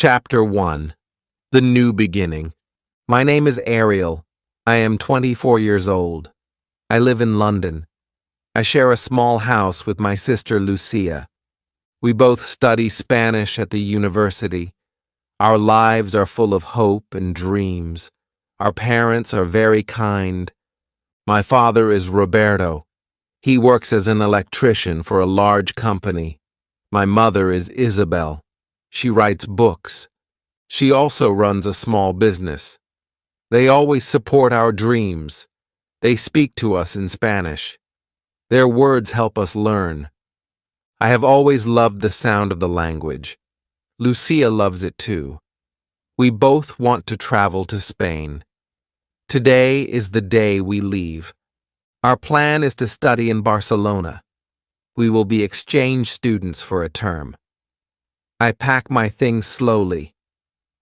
Chapter 1. The New Beginning. My name is Ariel. I am 24 years old. I live in London. I share a small house with my sister Lucia. We both study Spanish at the university. Our lives are full of hope and dreams. Our parents are very kind. My father is Roberto. He works as an electrician for a large company. My mother is Isabel. She writes books. She also runs a small business. They always support our dreams. They speak to us in Spanish. Their words help us learn. I have always loved the sound of the language. Lucia loves it too. We both want to travel to Spain. Today is the day we leave. Our plan is to study in Barcelona. We will be exchange students for a term. I pack my things slowly.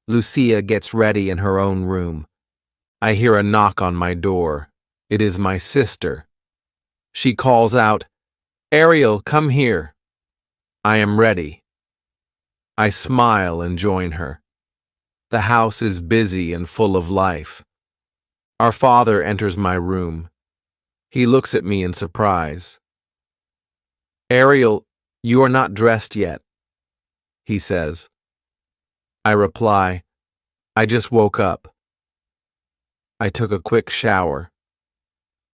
Lucia gets ready in her own room. I hear a knock on my door. It is my sister. She calls out, "Ariel, come here." I am ready. I smile and join her. The house is busy and full of life. Our father enters my room. He looks at me in surprise. "Ariel, you are not dressed yet," he says. I reply, "I just woke up." I took a quick shower.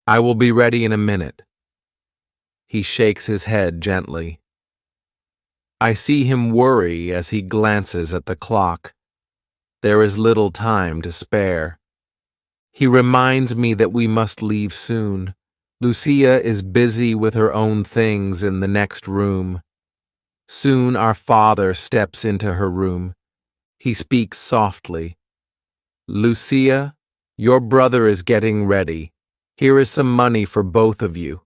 "I will be ready in a minute." He shakes his head gently. I see him worry as he glances at the clock. There is little time to spare. He reminds me that we must leave soon. Lucia is busy with her own things in the next room. Soon our father steps into her room. He speaks softly. "Lucia, your brother is getting ready. Here is some money for both of you."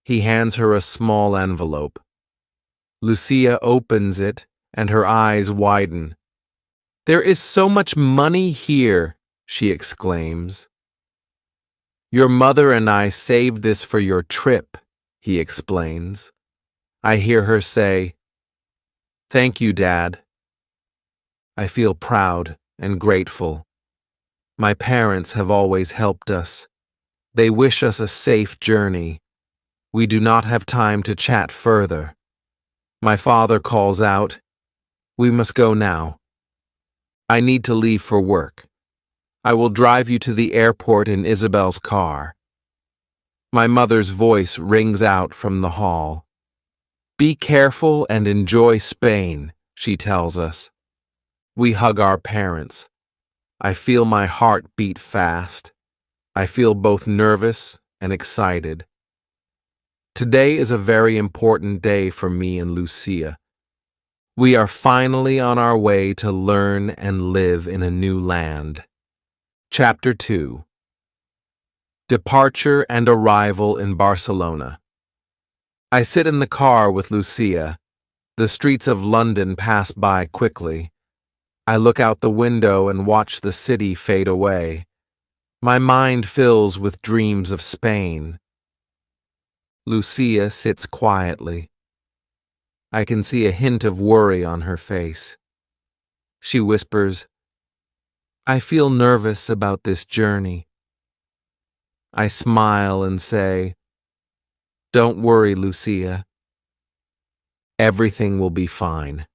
He hands her a small envelope. Lucia opens it, and her eyes widen. "There is so much money here," she exclaims. "Your mother and I saved this for your trip," he explains. I hear her say, "Thank you, Dad." I feel proud and grateful. My parents have always helped us. They wish us a safe journey. We do not have time to chat further. My father calls out, "We must go now. I need to leave for work. I will drive you to the airport in Isabel's car." My mother's voice rings out from the hall. "Be careful and enjoy Spain," she tells us. We hug our parents. I feel my heart beat fast. I feel both nervous and excited. Today is a very important day for me and Lucia. We are finally on our way to learn and live in a new land. Chapter 2. Departure and Arrival in Barcelona. I sit in the car with Lucia. The streets of London pass by quickly. I look out the window and watch the city fade away. My mind fills with dreams of Spain. Lucia sits quietly. I can see a hint of worry on her face. She whispers, "I feel nervous about this journey." I smile and say, "Don't worry, Lucia. Everything will be fine.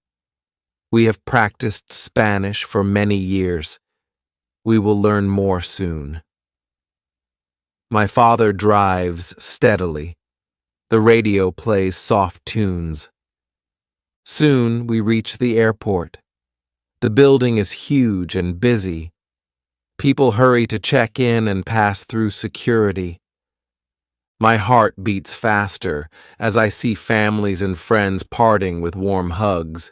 We have practiced Spanish for many years. We will learn more soon." My father drives steadily. The radio plays soft tunes. Soon we reach the airport. The building is huge and busy. People hurry to check in and pass through security. My heart beats faster as I see families and friends parting with warm hugs.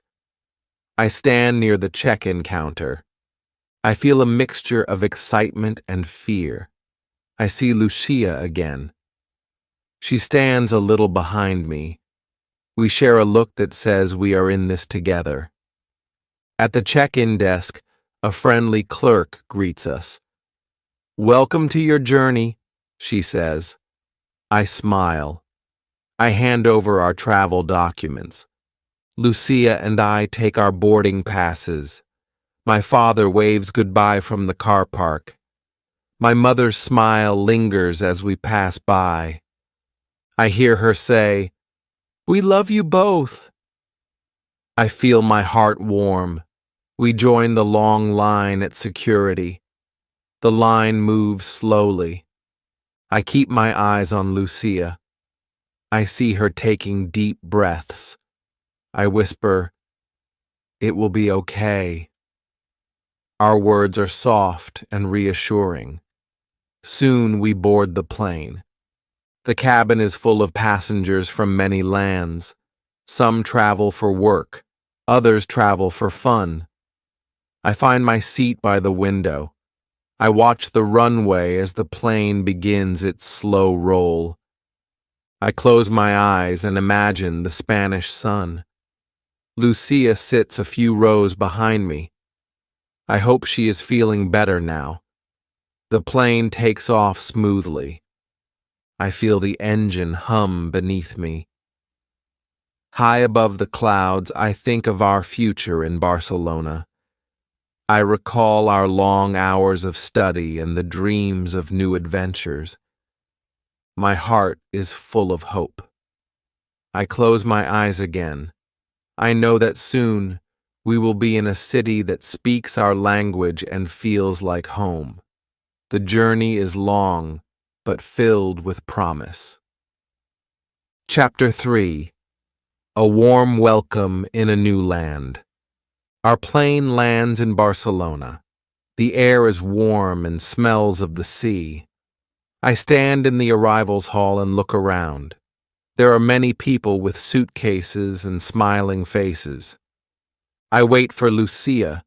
I stand near the check-in counter. I feel a mixture of excitement and fear. I see Lucia again. She stands a little behind me. We share a look that says we are in this together. At the check-in desk, a friendly clerk greets us. "Welcome to your journey," she says. I smile. I hand over our travel documents. Lucia and I take our boarding passes. My father waves goodbye from the car park. My mother's smile lingers as we pass by. I hear her say, "We love you both." I feel my heart warm. We join the long line at security. The line moves slowly. I keep my eyes on Lucia. I see her taking deep breaths. I whisper, "It will be okay." Our words are soft and reassuring. Soon we board the plane. The cabin is full of passengers from many lands. Some travel for work, others travel for fun. I find my seat by the window. I watch the runway as the plane begins its slow roll. I close my eyes and imagine the Spanish sun. Lucia sits a few rows behind me. I hope she is feeling better now. The plane takes off smoothly. I feel the engine hum beneath me. High above the clouds, I think of our future in Barcelona. I recall our long hours of study and the dreams of new adventures. My heart is full of hope. I close my eyes again. I know that soon we will be in a city that speaks our language and feels like home. The journey is long, but filled with promise. Chapter 3. A warm welcome in a new land. Our plane lands in Barcelona. The air is warm and smells of the sea. I stand in the arrivals hall and look around. There are many people with suitcases and smiling faces. I wait for Lucia.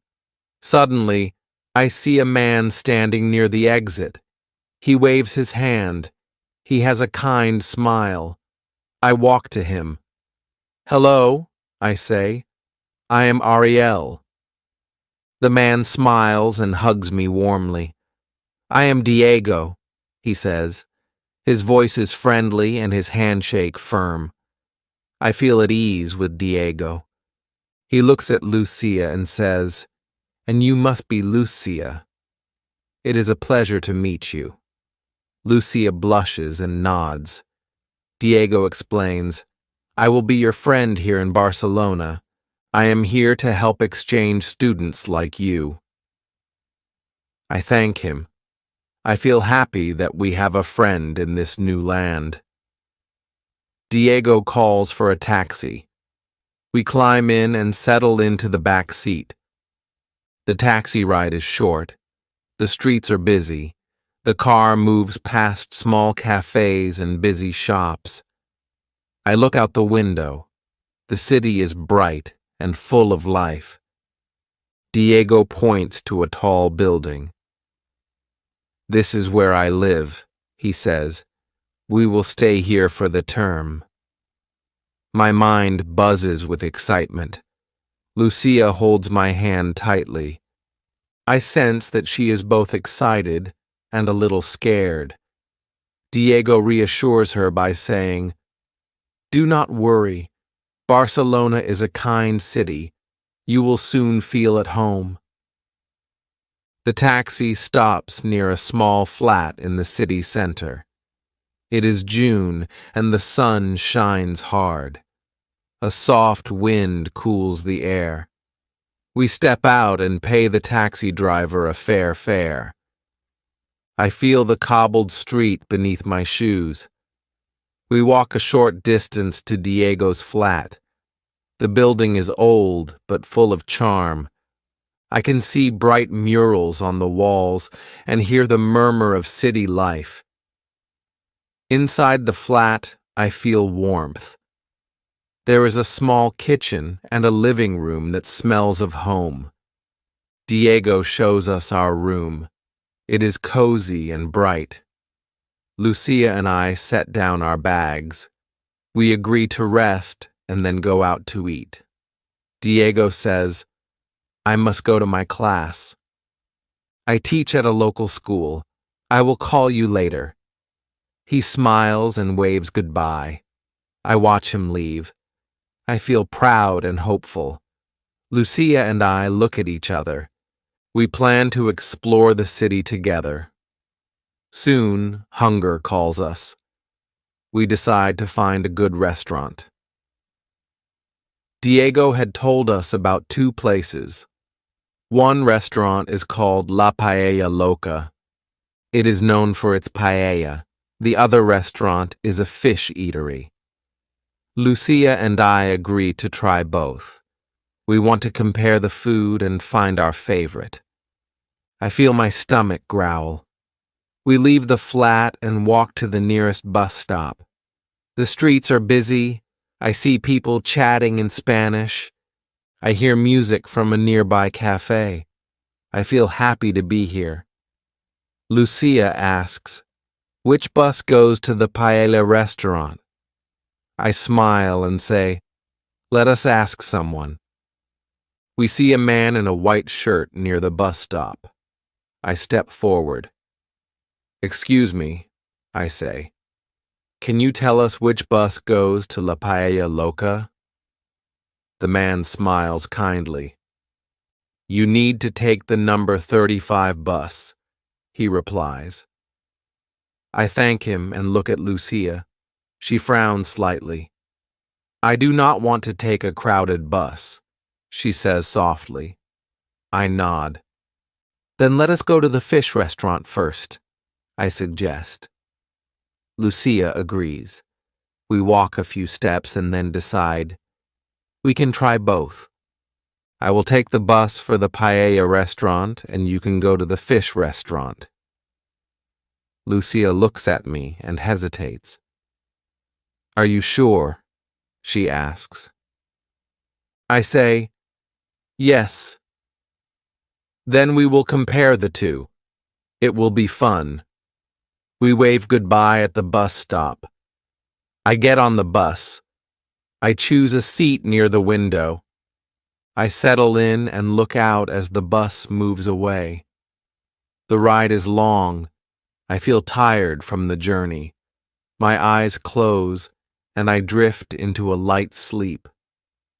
Suddenly, I see a man standing near the exit. He waves his hand. He has a kind smile. I walk to him. "Hello," I say. "I am Ariel." The man smiles and hugs me warmly. "I am Diego," he says. His voice is friendly and his handshake firm. I feel at ease with Diego. He looks at Lucia and says, "And you must be Lucia. It is a pleasure to meet you." Lucia blushes and nods. Diego explains, "I will be your friend here in Barcelona. I am here to help exchange students like you." I thank him. I feel happy that we have a friend in this new land. Diego calls for a taxi. We climb in and settle into the back seat. The taxi ride is short. The streets are busy. The car moves past small cafes and busy shops. I look out the window. The city is bright and full of life. Diego points to a tall building. "This is where I live," he says. "We will stay here for the term." My mind buzzes with excitement. Lucia holds my hand tightly. I sense that she is both excited and a little scared. Diego reassures her by saying, "Do not worry. Barcelona is a kind city. You will soon feel at home." The taxi stops near a small flat in the city center. It is June, and the sun shines hard. A soft wind cools the air. We step out and pay the taxi driver a fair fare. I feel the cobbled street beneath my shoes. We walk a short distance to Diego's flat. The building is old, but full of charm. I can see bright murals on the walls and hear the murmur of city life. Inside the flat, I feel warmth. There is a small kitchen and a living room that smells of home. Diego shows us our room. It is cozy and bright. Lucia and I set down our bags. We agree to rest and then go out to eat. Diego says, "I must go to my class. I teach at a local school. I will call you later." He smiles and waves goodbye. I watch him leave. I feel proud and hopeful. Lucia and I look at each other. We plan to explore the city together. Soon, hunger calls us. We decide to find a good restaurant. Diego had told us about 2 places. One restaurant is called La Paella Loca. It is known for its paella. The other restaurant is a fish eatery. Lucia and I agree to try both. We want to compare the food and find our favorite. I feel my stomach growl. We leave the flat and walk to the nearest bus stop. The streets are busy. I see people chatting in Spanish. I hear music from a nearby cafe. I feel happy to be here. Lucia asks, "Which bus goes to the paella restaurant?" I smile and say, "Let us ask someone." We see a man in a white shirt near the bus stop. I step forward. "Excuse me," I say. "Can you tell us which bus goes to La Paella Loca?" The man smiles kindly. "You need to take the number 35 bus," he replies. I thank him and look at Lucia. She frowns slightly. "I do not want to take a crowded bus," she says softly. I nod. "Then let us go to the fish restaurant first," I suggest. Lucia agrees. We walk a few steps and then decide. We can try both. I will take the bus for the paella restaurant and you can go to the fish restaurant. Lucia looks at me and hesitates. "Are you sure?" she asks. I say, "Yes." Then we will compare the two. It will be fun. We wave goodbye at the bus stop. I get on the bus. I choose a seat near the window. I settle in and look out as the bus moves away. The ride is long. I feel tired from the journey. My eyes close, and I drift into a light sleep.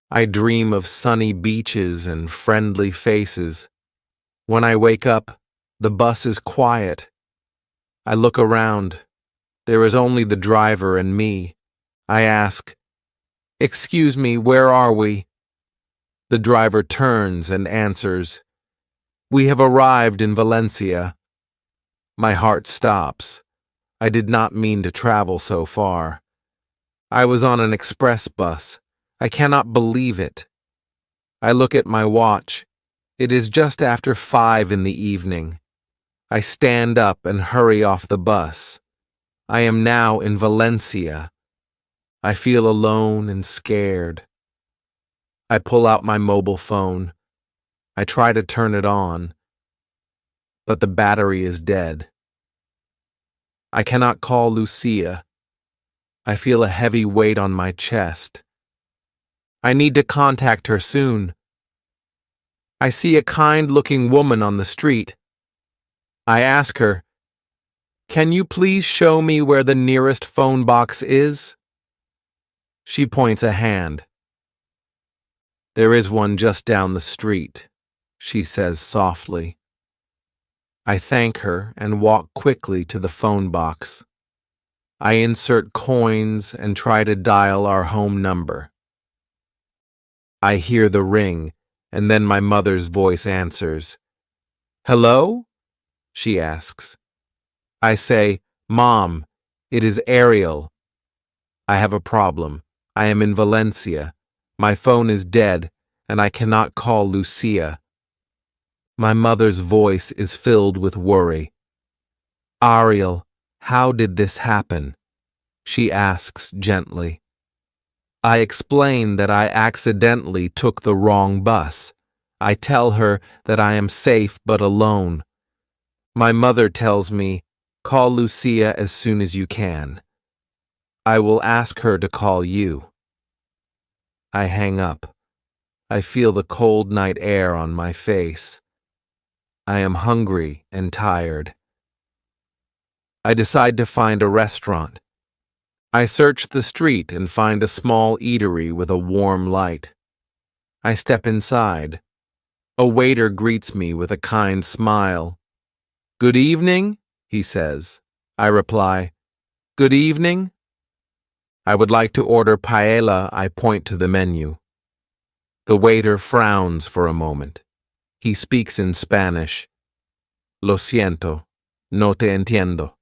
I dream of sunny beaches and friendly faces. When I wake up, the bus is quiet. I look around. There is only the driver and me. I ask, "Excuse me, where are we?" The driver turns and answers, "We have arrived in Valencia." My heart stops. I did not mean to travel so far. I was on an express bus. I cannot believe it. I look at my watch. It is just after 5 in the evening. I stand up and hurry off the bus. I am now in Valencia. I feel alone and scared. I pull out my mobile phone. I try to turn it on, but the battery is dead. I cannot call Lucia. I feel a heavy weight on my chest. I need to contact her soon. I see a kind-looking woman on the street. I ask her, "Can you please show me where the nearest phone box is?" She points a hand. "There is one just down the street," she says softly. I thank her and walk quickly to the phone box. I insert coins and try to dial our home number. I hear the ring, and then my mother's voice answers. "Hello?" she asks. I say, "Mom, it is Ariel. I have a problem. I am in Valencia. My phone is dead, and I cannot call Lucia." My mother's voice is filled with worry. "Ariel, how did this happen?" she asks gently. I explain that I accidentally took the wrong bus. I tell her that I am safe but alone. My mother tells me, "Call Lucia as soon as you can. I will ask her to call you." I hang up. I feel the cold night air on my face. I am hungry and tired. I decide to find a restaurant. I search the street and find a small eatery with a warm light. I step inside. A waiter greets me with a kind smile. "Good evening," he says. I reply, "Good evening." "I would like to order paella." I point to the menu. The waiter frowns for a moment. He speaks in Spanish. "Lo siento, no te entiendo."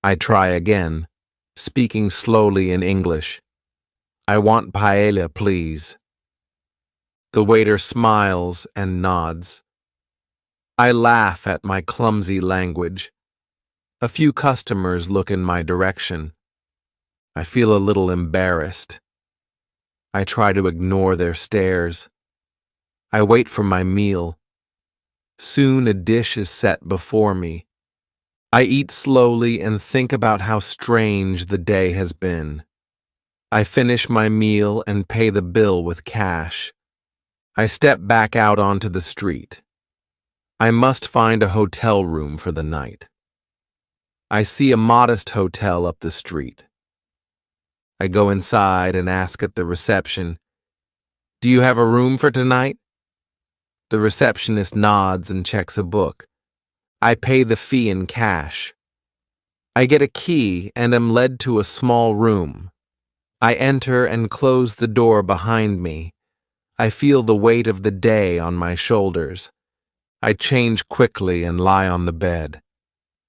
I try again, speaking slowly in English. "I want paella, please." The waiter smiles and nods. I laugh at my clumsy language. A few customers look in my direction. I feel a little embarrassed. I try to ignore their stares. I wait for my meal. Soon a dish is set before me. I eat slowly and think about how strange the day has been. I finish my meal and pay the bill with cash. I step back out onto the street. I must find a hotel room for the night. I see a modest hotel up the street. I go inside and ask at the reception, "Do you have a room for tonight?" The receptionist nods and checks a book. I pay the fee in cash. I get a key and am led to a small room. I enter and close the door behind me. I feel the weight of the day on my shoulders. I change quickly and lie on the bed.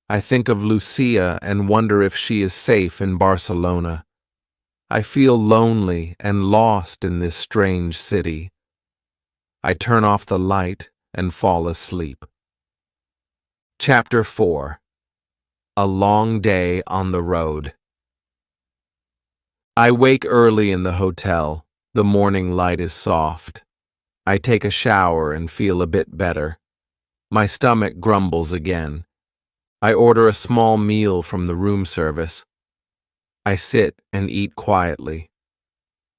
I think of Lucia and wonder if she is safe in Barcelona. I feel lonely and lost in this strange city. I turn off the light and fall asleep. Chapter 4. A Long Day on the Road. I wake early in the hotel. The morning light is soft. I take a shower and feel a bit better. My stomach grumbles again. I order a small meal from the room service. I sit and eat quietly.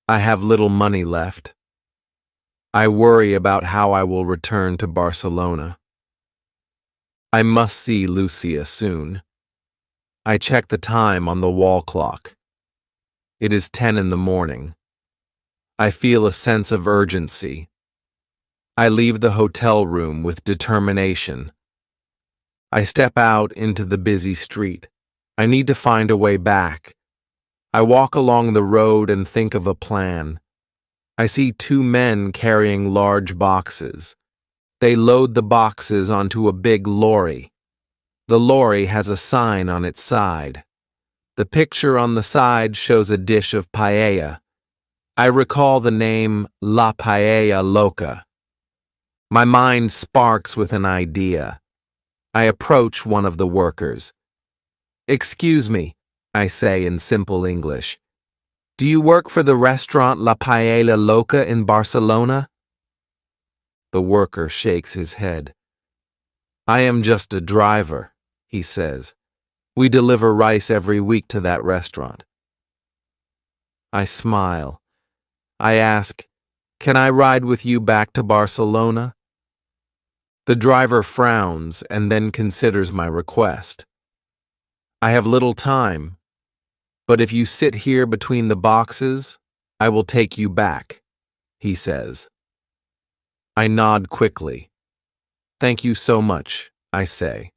I have little money left. I worry about how I will return to Barcelona. I must see Lucia soon. I check the time on the wall clock. It is 10 in the morning. I feel a sense of urgency. I leave the hotel room with determination. I step out into the busy street. I need to find a way back. I walk along the road and think of a plan. I see two men carrying large boxes. They load the boxes onto a big lorry. The lorry has a sign on its side. The picture on the side shows a dish of paella. I recall the name La Paella Loca. My mind sparks with an idea. I approach one of the workers. "Excuse me," I say in simple English. "Do you work for the restaurant La Paella Loca in Barcelona?" The worker shakes his head. "I am just a driver," he says. "We deliver rice every week to that restaurant." I smile. I ask, "Can I ride with you back to Barcelona?" The driver frowns and then considers my request. "I have little time, but if you sit here between the boxes, I will take you back," he says. I nod quickly. "Thank you so much," I say.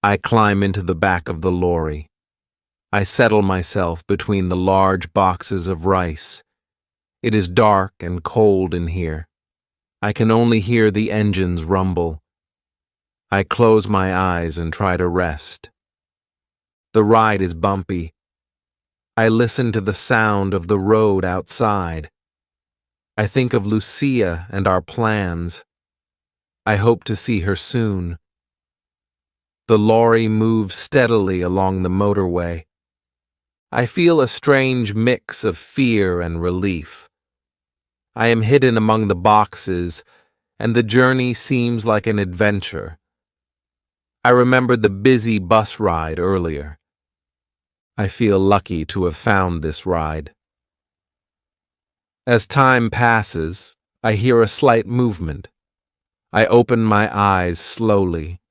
I climb into the back of the lorry. I settle myself between the large boxes of rice. It is dark and cold in here. I can only hear the engines rumble. I close my eyes and try to rest. The ride is bumpy. I listen to the sound of the road outside. I think of Lucia and our plans. I hope to see her soon. The lorry moves steadily along the motorway. I feel a strange mix of fear and relief. I am hidden among the boxes, and the journey seems like an adventure. I remember the busy bus ride earlier. I feel lucky to have found this ride. As time passes, I hear a slight movement. I open my eyes slowly.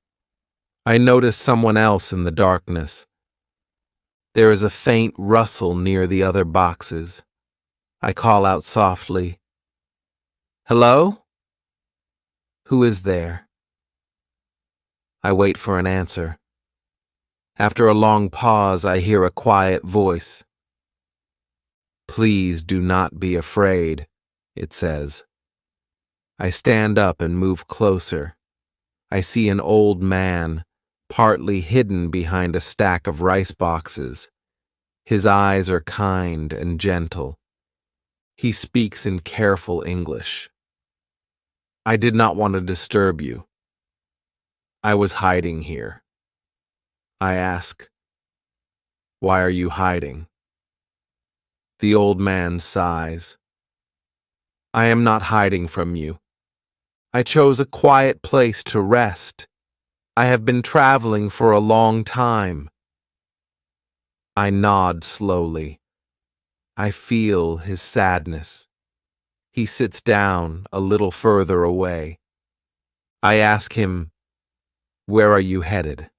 I notice someone else in the darkness. There is a faint rustle near the other boxes. I call out softly, "Hello? Who is there?" I wait for an answer. After a long pause, I hear a quiet voice. "Please do not be afraid," it says. I stand up and move closer. I see an old man, partly hidden behind a stack of rice boxes. His eyes are kind and gentle. He speaks in careful English. "I did not want to disturb you. I was hiding here." I ask, "Why are you hiding?" The old man sighs. "I am not hiding from you. I chose a quiet place to rest. I have been traveling for a long time." I nod slowly. I feel his sadness. He sits down a little further away. I ask him, "Where are you headed?"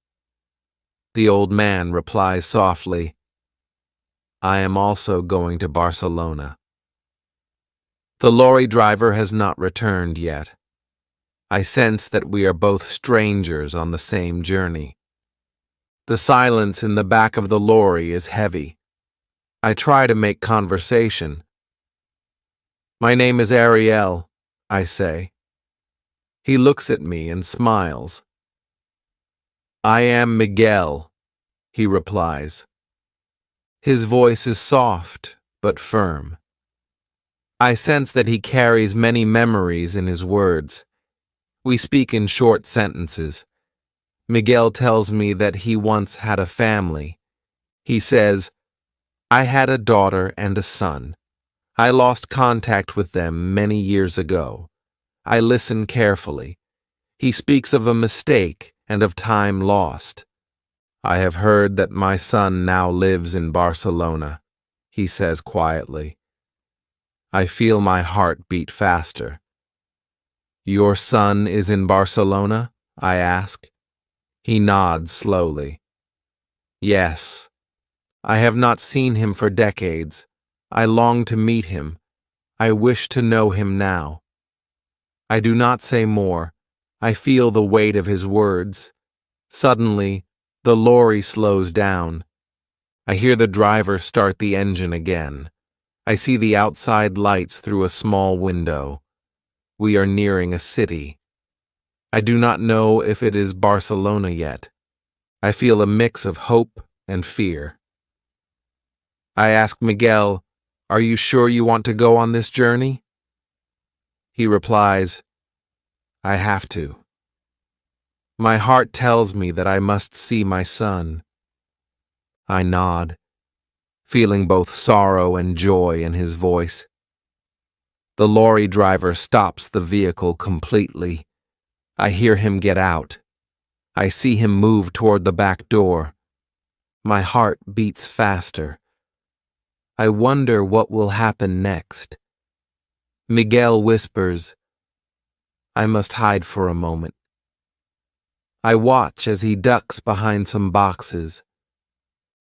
The old man replies softly, "I am also going to Barcelona." The lorry driver has not returned yet. I sense that we are both strangers on the same journey. The silence in the back of the lorry is heavy. I try to make conversation. "My name is Ariel," I say. He looks at me and smiles. "I am Miguel," he replies. His voice is soft but firm. I sense that he carries many memories in his words. We speak in short sentences. Miguel tells me that he once had a family. He says, "I had a daughter and a son. I lost contact with them many years ago." I listen carefully. He speaks of a mistake and of time lost. "I have heard that my son now lives in Barcelona," he says quietly. I feel my heart beat faster. "Your son is in Barcelona?" I ask. He nods slowly. "Yes. I have not seen him for decades. I long to meet him. I wish to know him now." I do not say more. I feel the weight of his words. Suddenly, the lorry slows down. I hear the driver start the engine again. I see the outside lights through a small window. We are nearing a city. I do not know if it is Barcelona yet. I feel a mix of hope and fear. I ask Miguel, "Are you sure you want to go on this journey?" He replies, "I have to." My heart tells me that I must see my son. I nod, feeling both sorrow and joy in his voice. The lorry driver stops the vehicle completely. I hear him get out. I see him move toward the back door. My heart beats faster. I wonder what will happen next. Miguel whispers, "I must hide for a moment." I watch as he ducks behind some boxes.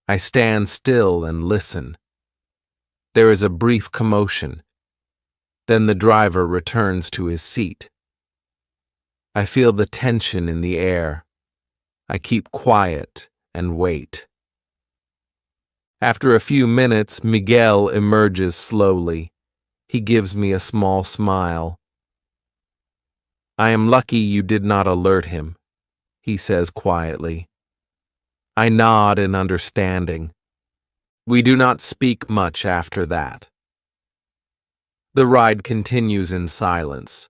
I stand still and listen. There is a brief commotion. Then the driver returns to his seat. I feel the tension in the air. I keep quiet and wait. After a few minutes, Miguel emerges slowly. He gives me a small smile. "I am lucky you did not alert him," he says quietly. I nod in understanding. We do not speak much after that. The ride continues in silence.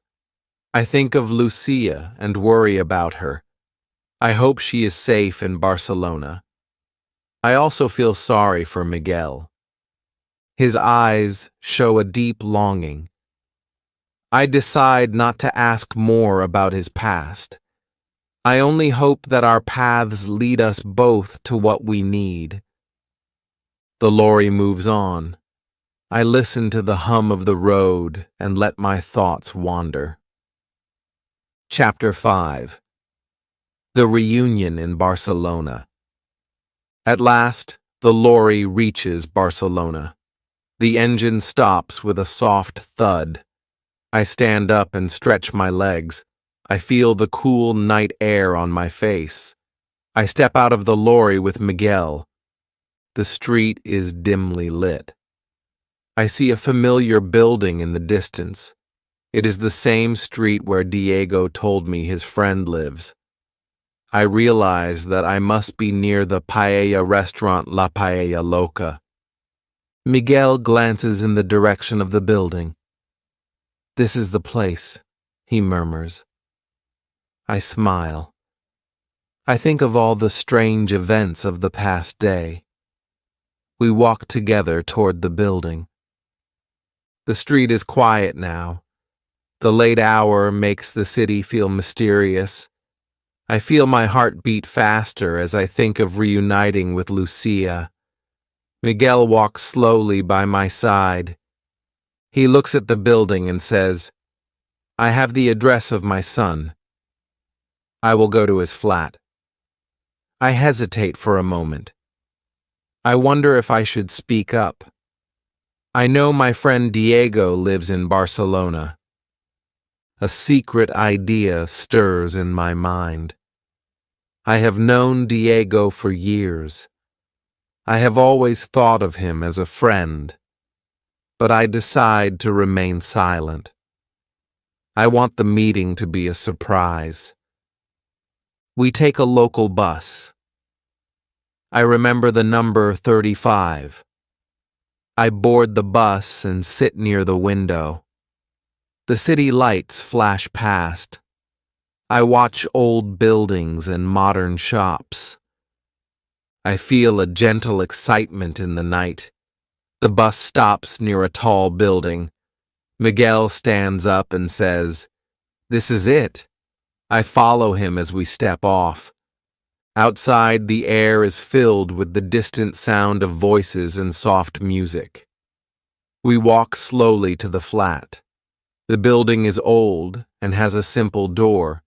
I think of Lucia and worry about her. I hope she is safe in Barcelona. I also feel sorry for Miguel. His eyes show a deep longing. I decide not to ask more about his past. I only hope that our paths lead us both to what we need. The lorry moves on. I listen to the hum of the road and let my thoughts wander. Chapter 5. The Reunion in Barcelona. At last, The lorry reaches Barcelona. The engine stops with a soft thud. I stand up and stretch my legs. I feel the cool night air on my face. I step out of the lorry with Miguel. The street is dimly lit. I see a familiar building in the distance. It is the same street where Diego told me his friend lives. I realize that I must be near the paella restaurant La Paella Loca. Miguel glances in the direction of the building. "This is the place," he murmurs. I smile. I think of all the strange events of the past day. We walk together toward the building. The street is quiet now. The late hour makes the city feel mysterious. I feel my heart beat faster as I think of reuniting with Lucia. Miguel walks slowly by my side. He looks at the building and says, "I have the address of my son. I will go to his flat." I hesitate for a moment. I wonder if I should speak up. I know my friend Diego lives in Barcelona. A secret idea stirs in my mind. I have known Diego for years. I have always thought of him as a friend, but I decide to remain silent. I want the meeting to be a surprise. We take a local bus. I remember the number 35. I board the bus and sit near the window. The city lights flash past. I watch old buildings and modern shops. I feel a gentle excitement in the night. The bus stops near a tall building. Miguel stands up and says, "This is it." I follow him as we step off. Outside, the air is filled with the distant sound of voices and soft music. We walk slowly to the flat. The building is old and has a simple door.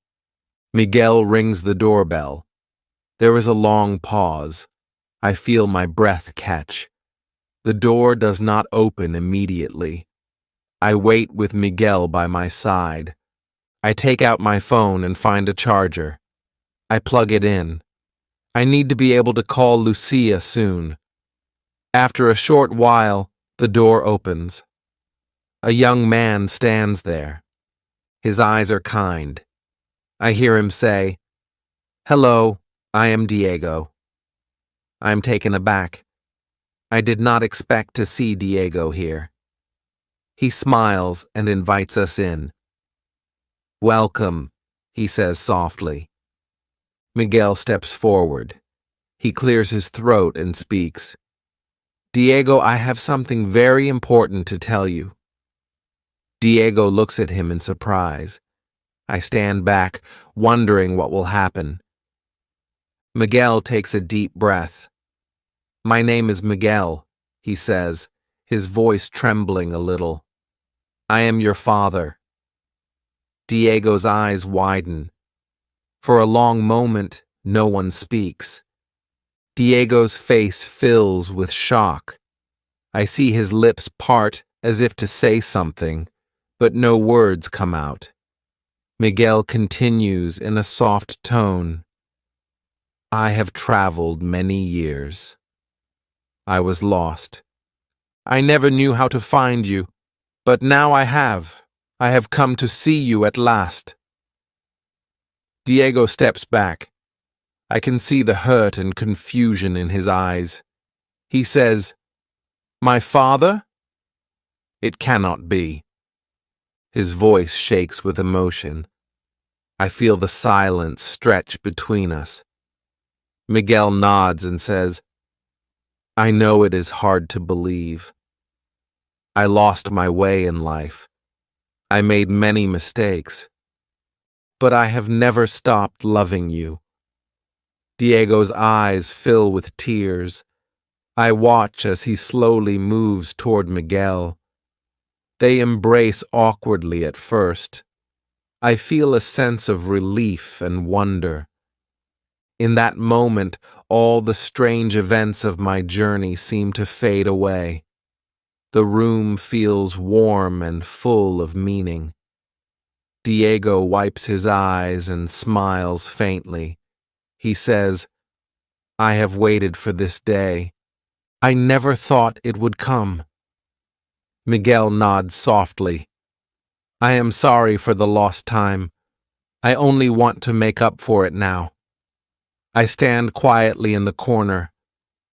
Miguel rings the doorbell. There is a long pause. I feel my breath catch. The door does not open immediately. I wait with Miguel by my side. I take out my phone and find a charger. I plug it in. I need to be able to call Lucia soon. After a short while, the door opens. A young man stands there. His eyes are kind. I hear him say, "Hello, I am Diego." I am taken aback. I did not expect to see Diego here. He smiles and invites us in. "Welcome," he says softly. Miguel steps forward. He clears his throat and speaks. "Diego, I have something very important to tell you." Diego looks at him in surprise. I stand back, wondering what will happen. Miguel takes a deep breath. "My name is Miguel," he says, his voice trembling a little. "I am your father." Diego's eyes widen. For a long moment, no one speaks. Diego's face fills with shock. I see his lips part as if to say something, but no words come out. Miguel continues in a soft tone. "I have traveled many years. I was lost. I never knew how to find you, but now I have. I have come to see you at last." Diego steps back. I can see the hurt and confusion in his eyes. He says, "My father? It cannot be." His voice shakes with emotion. I feel the silence stretch between us. Miguel nods and says, "I know it is hard to believe. I lost my way in life. I made many mistakes. But I have never stopped loving you." Diego's eyes fill with tears. I watch as he slowly moves toward Miguel. They embrace awkwardly at first. I feel a sense of relief and wonder. In that moment, all the strange events of my journey seem to fade away. The room feels warm and full of meaning. Diego wipes his eyes and smiles faintly. He says, "I have waited for this day. I never thought it would come." Miguel nods softly. "I am sorry for the lost time. I only want to make up for it now." I stand quietly in the corner.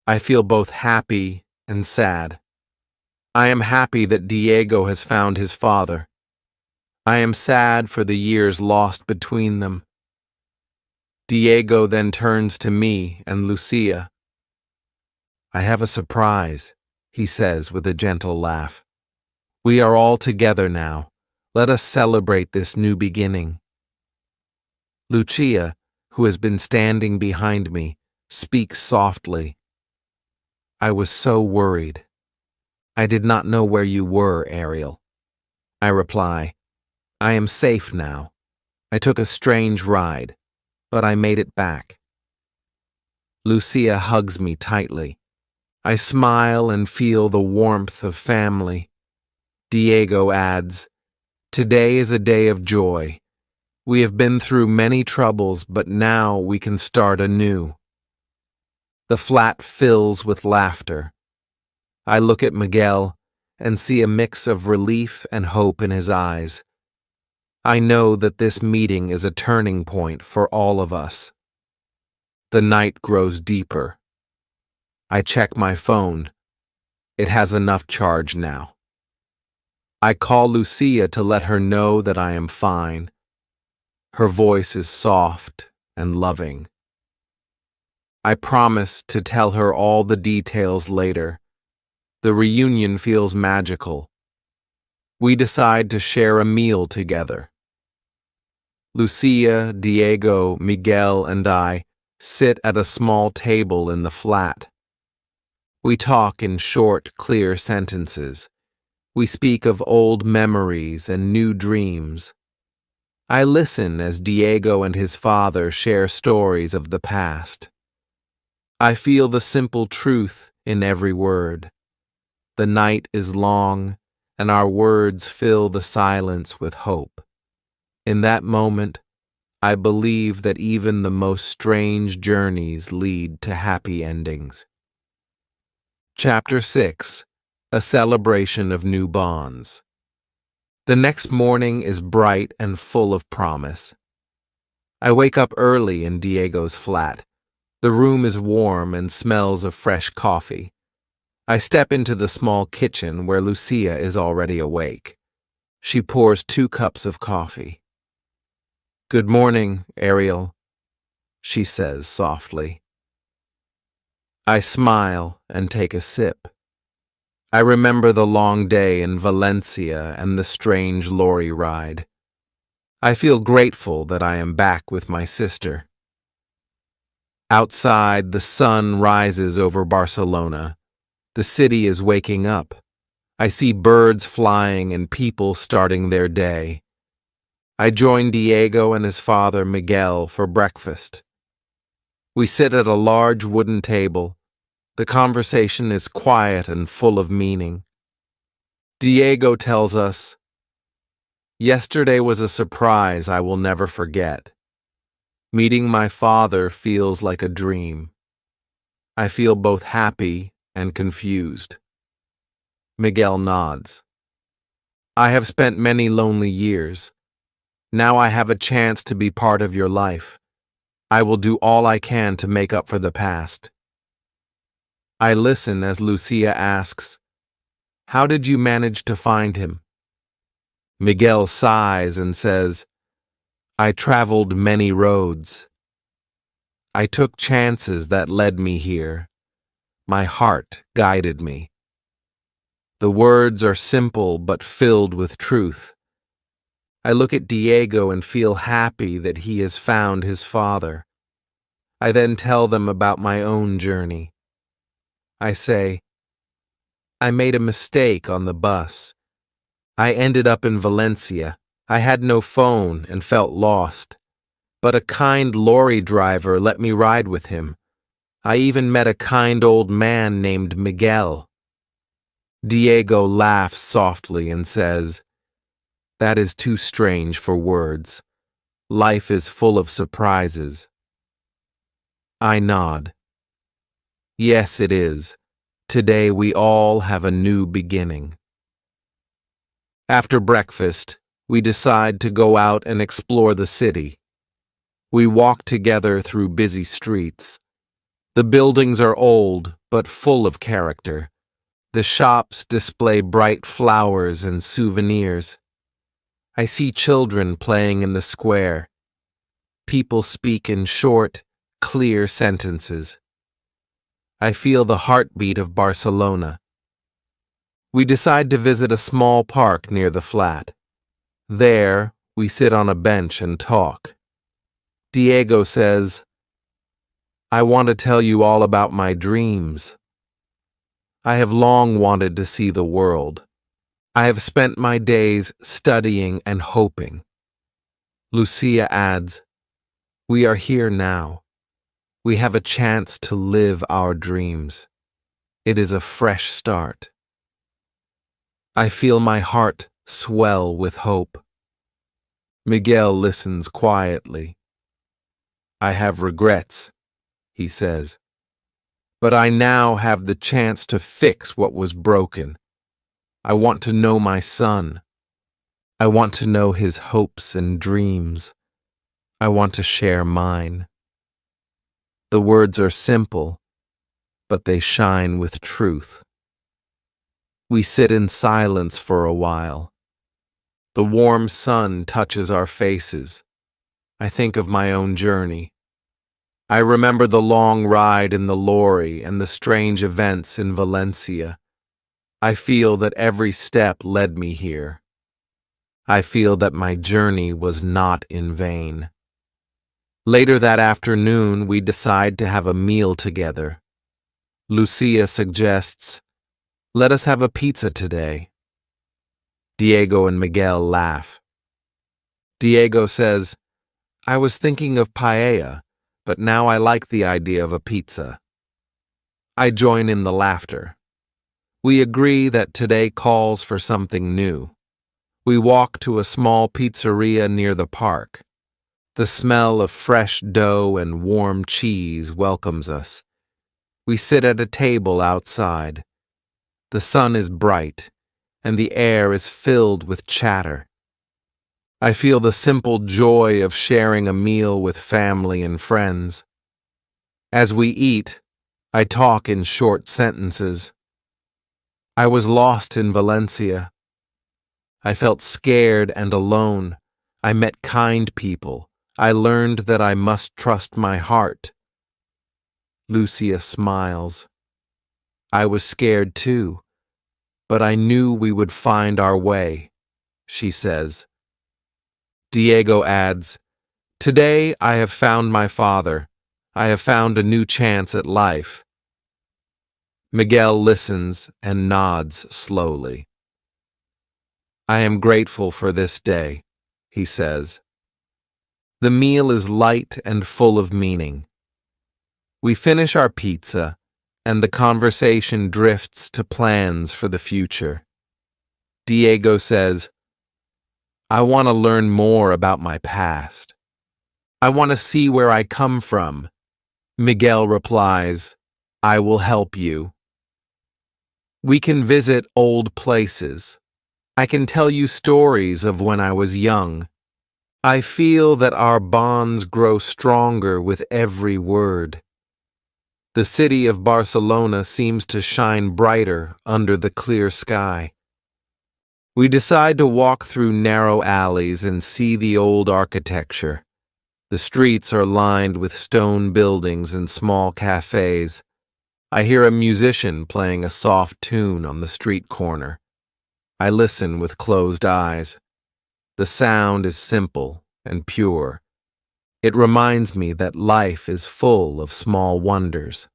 I feel both happy and sad. I am happy that Diego has found his father. I am sad for the years lost between them. Diego then turns to me and Lucia. "I have a surprise," he says with a gentle laugh. "We are all together now. Let us celebrate this new beginning." Lucia, who has been standing behind me, speaks softly. "I was so worried. I did not know where you were, Ariel." I reply, "I am safe now. I took a strange ride, but I made it back." Lucia hugs me tightly. I smile and feel the warmth of family. Diego adds, "Today is a day of joy. We have been through many troubles, but now we can start anew." The flat fills with laughter. I look at Miguel and see a mix of relief and hope in his eyes. I know that this meeting is a turning point for all of us. The night grows deeper. I check my phone. It has enough charge now. I call Lucia to let her know that I am fine. Her voice is soft and loving. I promise to tell her all the details later. The reunion feels magical. We decide to share a meal together. Lucia, Diego, Miguel, and I sit at a small table in the flat. We talk in short, clear sentences. We speak of old memories and new dreams. I listen as Diego and his father share stories of the past. I feel the simple truth in every word. The night is long, and our words fill the silence with hope. In that moment, I believe that even the most strange journeys lead to happy endings. Chapter 6. A Celebration of New Bonds. The next morning is bright and full of promise. I wake up early in Diego's flat. The room is warm and smells of fresh coffee. I step into the small kitchen where Lucia is already awake. She pours 2 cups of coffee. "Good morning, Ariel," she says softly. I smile and take a sip. I remember the long day in Valencia and the strange lorry ride. I feel grateful that I am back with my sister. Outside, the sun rises over Barcelona. The city is waking up. I see birds flying and people starting their day. I join Diego and his father Miguel for breakfast. We sit at a large wooden table. The conversation is quiet and full of meaning. Diego tells us, "Yesterday was a surprise I will never forget. Meeting my father feels like a dream. I feel both happy and confused." Miguel nods. "I have spent many lonely years. Now I have a chance to be part of your life. I will do all I can to make up for the past." I listen as Lucia asks, "How did you manage to find him?" Miguel sighs and says, "I traveled many roads. I took chances that led me here. My heart guided me." The words are simple but filled with truth. I look at Diego and feel happy that he has found his father. I then tell them about my own journey. I say, "I made a mistake on the bus. I ended up in Valencia. I had no phone and felt lost. but a kind lorry driver let me ride with him. I even met a kind old man named Miguel. Diego laughs softly and says, "That is too strange for words. Life is full of surprises." I nod. Yes, it is. Today we all have a new beginning. After breakfast, we decide to go out and explore the city. We walk together through busy streets. The buildings are old, but full of character. The shops display bright flowers and souvenirs. I see children playing in the square. People speak in short, clear sentences. I feel the heartbeat of Barcelona. We decide to visit a small park near the flat. There, we sit on a bench and talk. Diego says, "I want to tell you all about my dreams. I have long wanted to see the world. I have spent my days studying and hoping." Lucia adds, "We are here now. We have a chance to live our dreams. It is a fresh start." I feel my heart swell with hope. Miguel listens quietly. "I have regrets," he says, "but I now have the chance to fix what was broken. I want to know my son. I want to know his hopes and dreams. I want to share mine." The words are simple, but they shine with truth. We sit in silence for a while. The warm sun touches our faces. I think of my own journey. I remember the long ride in the lorry and the strange events in Valencia. I feel that every step led me here. I feel that my journey was not in vain. Later that afternoon, we decide to have a meal together. Lucia suggests, "Let us have a pizza today." Diego and Miguel laugh. Diego says, "I was thinking of paella, but now I like the idea of a pizza." I join in the laughter. We agree that today calls for something new. We walk to a small pizzeria near the park. The smell of fresh dough and warm cheese welcomes us. We sit at a table outside. The sun is bright, and the air is filled with chatter. I feel the simple joy of sharing a meal with family and friends. As we eat, I talk in short sentences. I was lost in Valencia. I felt scared and alone. I met kind people. I learned that I must trust my heart. Lucia smiles. I was scared too, but I knew we would find our way, she says. Diego adds, "Today I have found my father. I have found a new chance at life." Miguel listens and nods slowly. "I am grateful for this day," he says. The meal is light and full of meaning. We finish our pizza, and the conversation drifts to plans for the future. Diego says, "I want to learn more about my past. I want to see where I come from." Miguel replies, "I will help you." We can visit old places. I can tell you stories of when I was young. I feel that our bonds grow stronger with every word. The city of Barcelona seems to shine brighter under the clear sky. We decide to walk through narrow alleys and see the old architecture. The streets are lined with stone buildings and small cafes. I hear a musician playing a soft tune on the street corner. I listen with closed eyes. The sound is simple and pure. It reminds me that life is full of small wonders.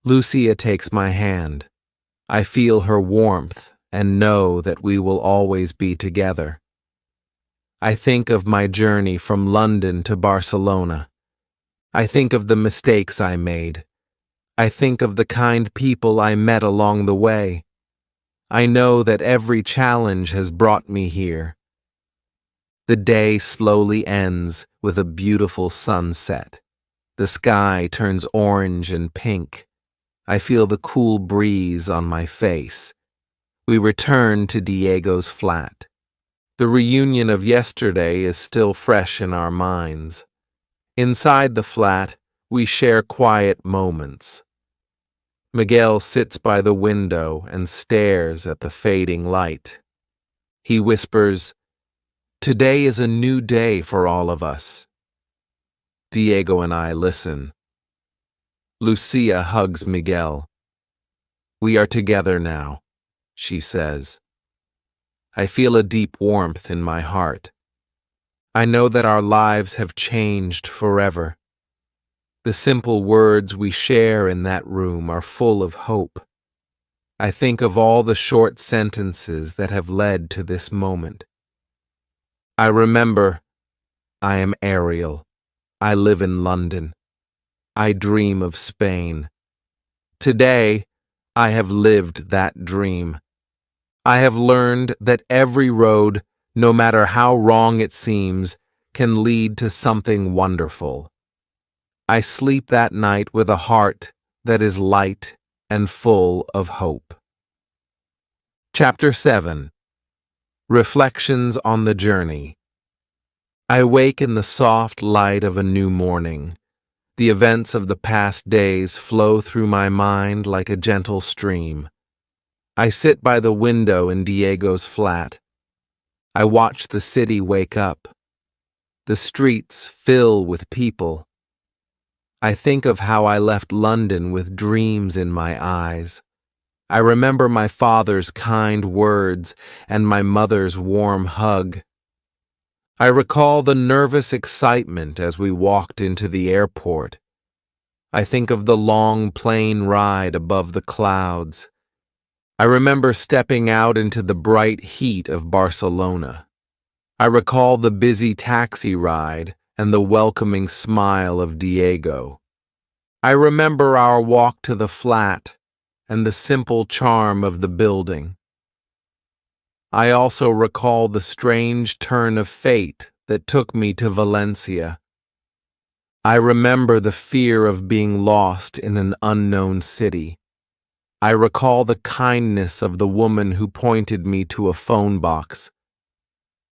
Lucia takes my hand. I feel her warmth and know that we will always be together. I think of my journey from London to Barcelona. I think of the mistakes I made. I think of the kind people I met along the way. I know that every challenge has brought me here. The day slowly ends with a beautiful sunset. The sky turns orange and pink. I feel the cool breeze on my face. We return to Diego's flat. The reunion of yesterday is still fresh in our minds. Inside the flat, we share quiet moments. Miguel sits by the window and stares at the fading light. He whispers, "Today is a new day for all of us." Diego and I listen. Lucia hugs Miguel. "We are together now," she says. I feel a deep warmth in my heart. I know that our lives have changed forever. The simple words we share in that room are full of hope. I think of all the short sentences that have led to this moment. I remember, I am Ariel. I live in London. I dream of Spain. Today, I have lived that dream. I have learned that every road, no matter how wrong it seems, can lead to something wonderful. I sleep that night with a heart that is light and full of hope. Chapter 7. Reflections on the Journey. I wake in the soft light of a new morning. The events of the past days flow through my mind like a gentle stream. I sit by the window in Diego's flat. I watch the city wake up. The streets fill with people. I think of how I left London with dreams in my eyes. I remember my father's kind words and my mother's warm hug. I recall the nervous excitement as we walked into the airport. I think of the long plane ride above the clouds. I remember stepping out into the bright heat of Barcelona. I recall the busy taxi ride and the welcoming smile of Diego. I remember our walk to the flat and the simple charm of the building. I also recall the strange turn of fate that took me to Valencia. I remember the fear of being lost in an unknown city. I recall the kindness of the woman who pointed me to a phone box.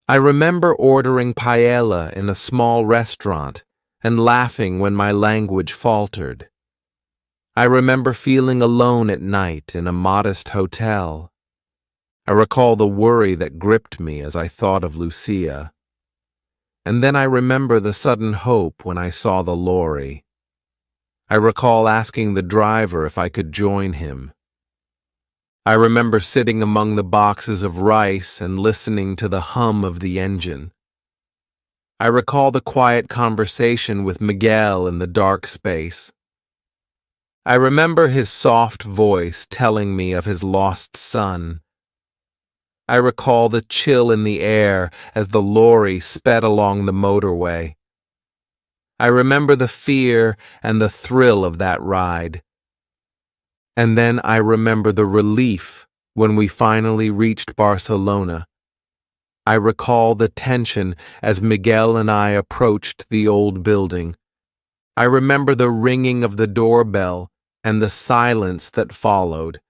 I remember ordering paella in a small restaurant and laughing when my language faltered. I remember feeling alone at night in a modest hotel. I recall the worry that gripped me as I thought of Lucia. And then I remember the sudden hope when I saw the lorry. I recall asking the driver if I could join him. I remember sitting among the boxes of rice and listening to the hum of the engine. I recall the quiet conversation with Miguel in the dark space. I remember his soft voice telling me of his lost son. I recall the chill in the air as the lorry sped along the motorway. I remember the fear and the thrill of that ride. And then I remember the relief when we finally reached Barcelona. I recall the tension as Miguel and I approached the old building. I remember the ringing of the doorbell and the silence that followed.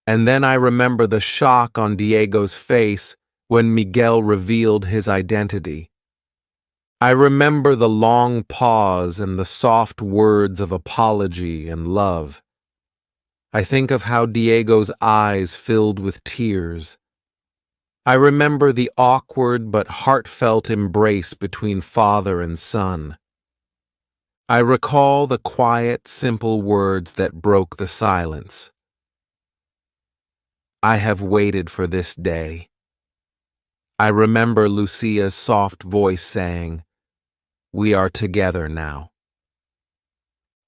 And then I remember the shock on Diego's face when Miguel revealed his identity. I remember the long pause and the soft words of apology and love. I think of how Diego's eyes filled with tears. I remember the awkward but heartfelt embrace between father and son. I recall the quiet, simple words that broke the silence. I have waited for this day. I remember Lucia's soft voice saying, "We are together now."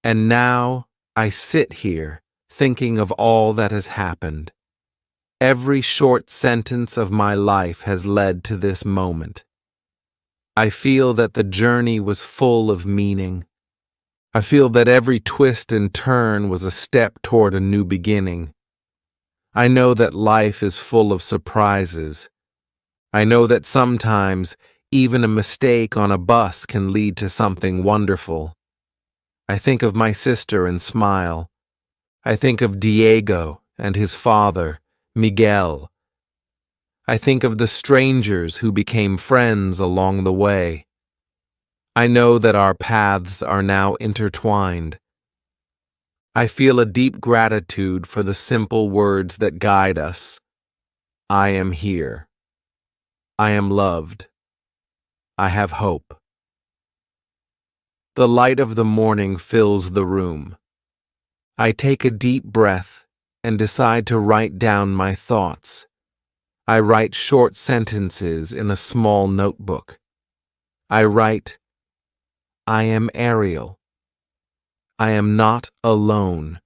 And now I sit here, thinking of all that has happened. Every short sentence of my life has led to this moment. I feel that the journey was full of meaning. I feel that every twist and turn was a step toward a new beginning. I know that life is full of surprises. I know that sometimes even a mistake on a bus can lead to something wonderful. I think of my sister and smile. I think of Diego and his father, Miguel. I think of the strangers who became friends along the way. I know that our paths are now intertwined. I feel a deep gratitude for the simple words that guide us. I am here. I am loved. I have hope. The light of the morning fills the room. I take a deep breath and decide to write down my thoughts. I write short sentences in a small notebook. I write, I am Ariel. I am not alone.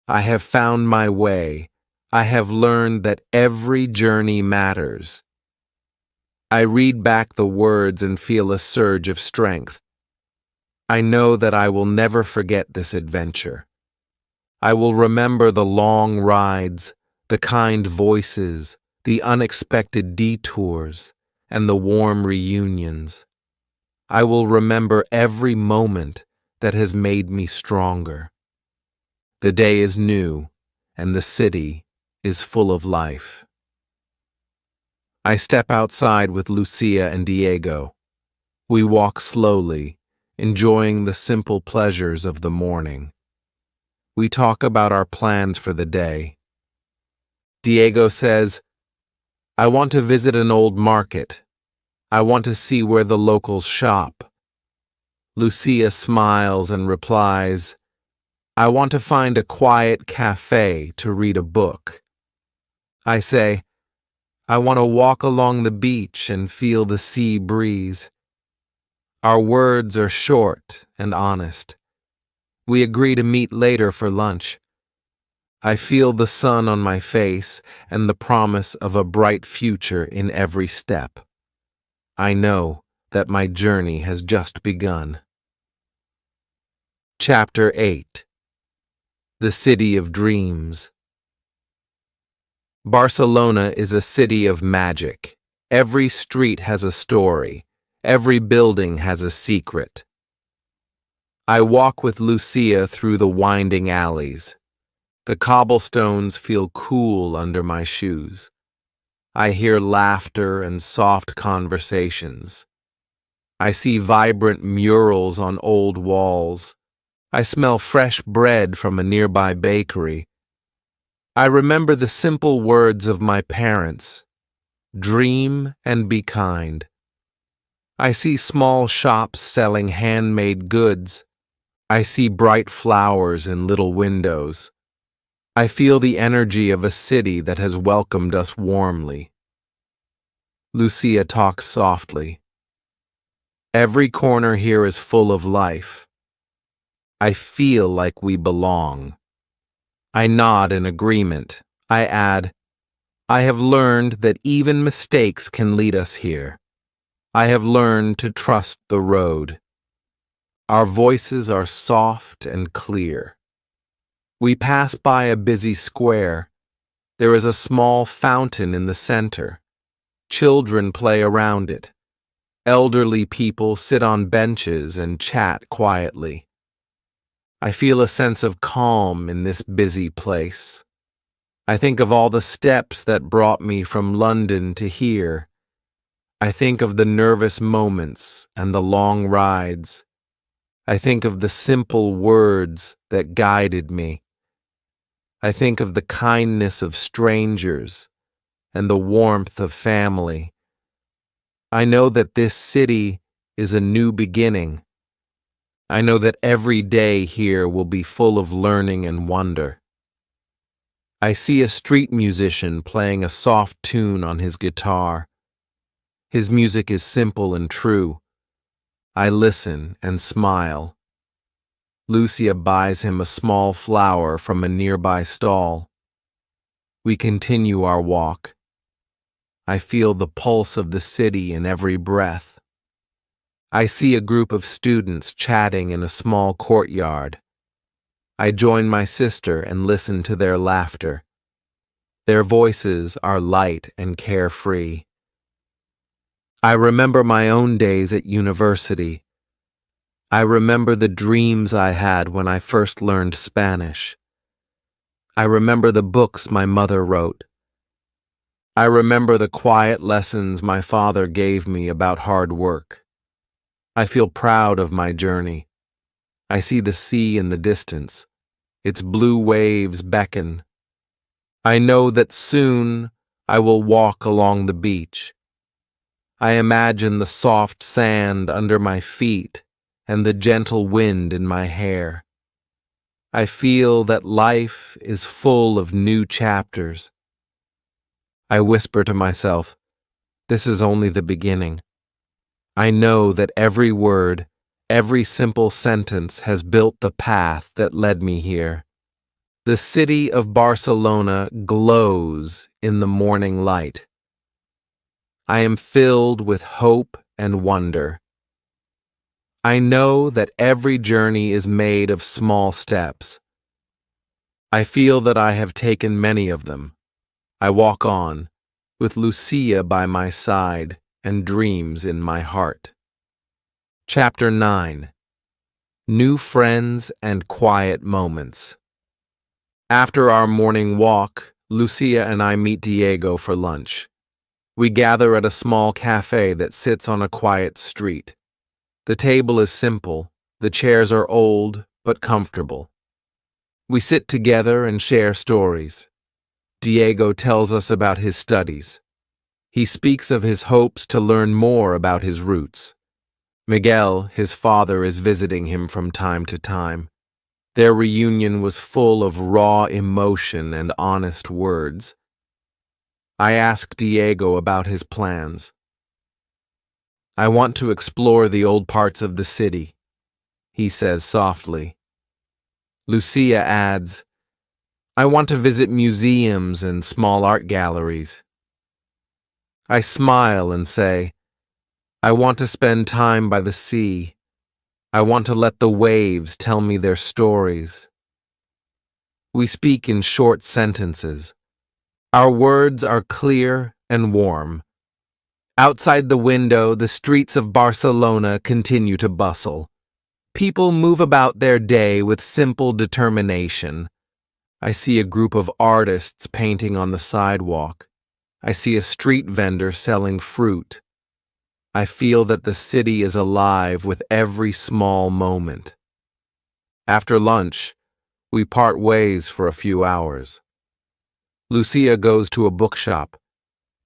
I have found my way. I have learned that every journey matters. I read back the words and feel a surge of strength. I know that I will never forget this adventure. I will remember the long rides, the kind voices, the unexpected detours, and the warm reunions. I will remember every moment that has made me stronger. The day is new, and the city is full of life. I step outside with Lucia and Diego. We walk slowly, enjoying the simple pleasures of the morning. We talk about our plans for the day. Diego says, I want to visit an old market. I want to see where the locals shop. Lucia smiles and replies, I want to find a quiet cafe to read a book. I say, I want to walk along the beach and feel the sea breeze. Our words are short and honest. We agree to meet later for lunch. I feel the sun on my face and the promise of a bright future in every step. I know that my journey has just begun. Chapter 8. The City of Dreams. Barcelona is a city of magic. Every street has a story. Every building has a secret. I walk with Lucia through the winding alleys. The cobblestones feel cool under my shoes. I hear laughter and soft conversations. I see vibrant murals on old walls. I smell fresh bread from a nearby bakery. I remember the simple words of my parents. Dream and be kind. I see small shops selling handmade goods. I see bright flowers in little windows. I feel the energy of a city that has welcomed us warmly. Lucia talks softly. Every corner here is full of life. I feel like we belong. I nod in agreement. I add, I have learned that even mistakes can lead us here. I have learned to trust the road. Our voices are soft and clear. We pass by a busy square. There is a small fountain in the center. Children play around it. Elderly people sit on benches and chat quietly. I feel a sense of calm in this busy place. I think of all the steps that brought me from London to here. I think of the nervous moments and the long rides. I think of the simple words that guided me. I think of the kindness of strangers and the warmth of family. I know that this city is a new beginning. I know that every day here will be full of learning and wonder. I see a street musician playing a soft tune on his guitar. His music is simple and true. I listen and smile. Lucia buys him a small flower from a nearby stall. We continue our walk. I feel the pulse of the city in every breath. I see a group of students chatting in a small courtyard. I join my sister and listen to their laughter. Their voices are light and carefree. I remember my own days at university. I remember the dreams I had when I first learned Spanish. I remember the books my mother wrote. I remember the quiet lessons my father gave me about hard work. I feel proud of my journey. I see the sea in the distance. Its blue waves beckon. I know that soon I will walk along the beach. I imagine the soft sand under my feet and the gentle wind in my hair. I feel that life is full of new chapters. I whisper to myself, this is only the beginning. I know that every word, every simple sentence has built the path that led me here. The city of Barcelona glows in the morning light. I am filled with hope and wonder. I know that every journey is made of small steps. I feel that I have taken many of them. I walk on, with Lucia by my side and dreams in my heart. Chapter 9. New Friends and Quiet Moments. After our morning walk, Lucia and I meet Diego for lunch. We gather at a small cafe that sits on a quiet street. The table is simple, the chairs are old but comfortable. We sit together and share stories. Diego tells us about his studies. He speaks of his hopes to learn more about his roots. Miguel, his father, is visiting him from time to time. Their reunion was full of raw emotion and honest words. I ask Diego about his plans. I want to explore the old parts of the city, he says softly. Lucia adds, I want to visit museums and small art galleries. I smile and say, I want to spend time by the sea. I want to let the waves tell me their stories. We speak in short sentences. Our words are clear and warm. Outside the window, the streets of Barcelona continue to bustle. People move about their day with simple determination. I see a group of artists painting on the sidewalk. I see a street vendor selling fruit. I feel that the city is alive with every small moment. After lunch, we part ways for a few hours. Lucia goes to a bookshop.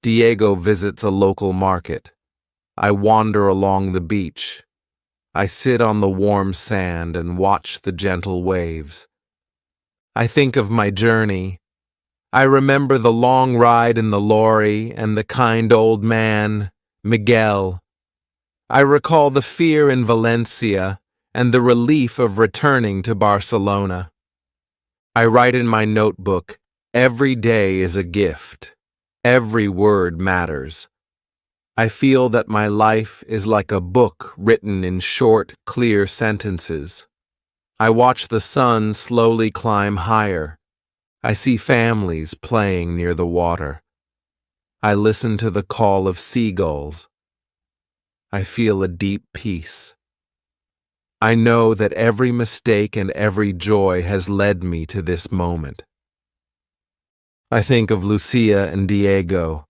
Diego visits a local market. I wander along the beach. I sit on the warm sand and watch the gentle waves. I think of my journey. I remember the long ride in the lorry and the kind old man, Miguel. I recall the fear in Valencia and the relief of returning to Barcelona. I write in my notebook, every day is a gift. Every word matters. I feel that my life is like a book written in short, clear sentences. I watch the sun slowly climb higher. I see families playing near the water. I listen to the call of seagulls. I feel a deep peace. I know that every mistake and every joy has led me to this moment. I think of Lucia and Diego.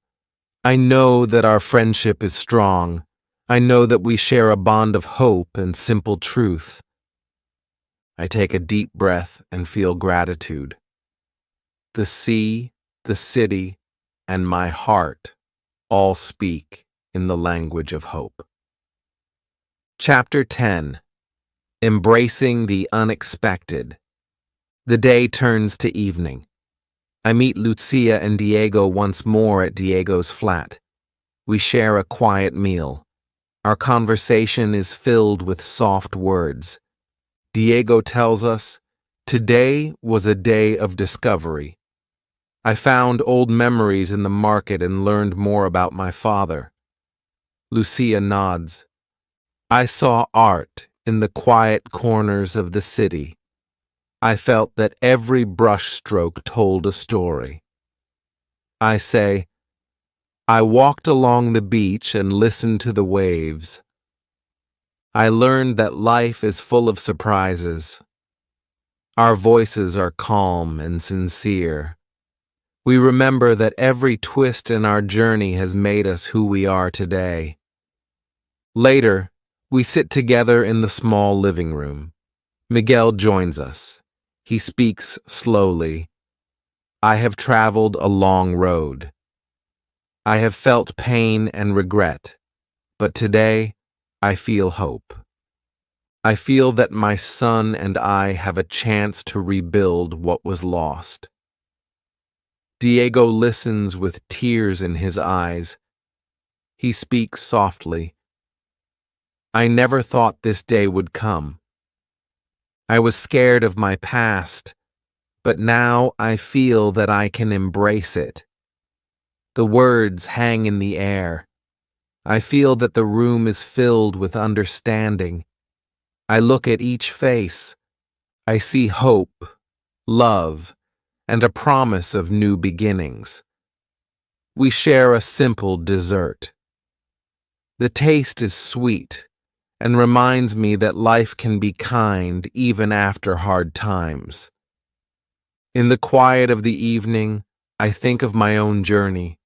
I know that our friendship is strong. I know that we share a bond of hope and simple truth. I take a deep breath and feel gratitude. The sea, the city, and my heart all speak in the language of hope. Chapter 10. Embracing the Unexpected. The day turns to evening. I meet Lucia and Diego once more at Diego's flat. We share a quiet meal. Our conversation is filled with soft words. Diego tells us, today was a day of discovery. I found old memories in the market and learned more about my father. Lucia nods. I saw art in the quiet corners of the city. I felt that every brushstroke told a story. I say, I walked along the beach and listened to the waves. I learned that life is full of surprises. Our voices are calm and sincere. We remember that every twist in our journey has made us who we are today. Later, we sit together in the small living room. Miguel joins us. He speaks slowly. I have traveled a long road. I have felt pain and regret, but today I feel hope. I feel that my son and I have a chance to rebuild what was lost. Diego listens with tears in his eyes. He speaks softly. I never thought this day would come. I was scared of my past, but now I feel that I can embrace it. The words hang in the air. I feel that the room is filled with understanding. I look at each face. I see hope, love, and a promise of new beginnings. We share a simple dessert. The taste is sweet and reminds me that life can be kind even after hard times. In the quiet of the evening, I think of my own journey.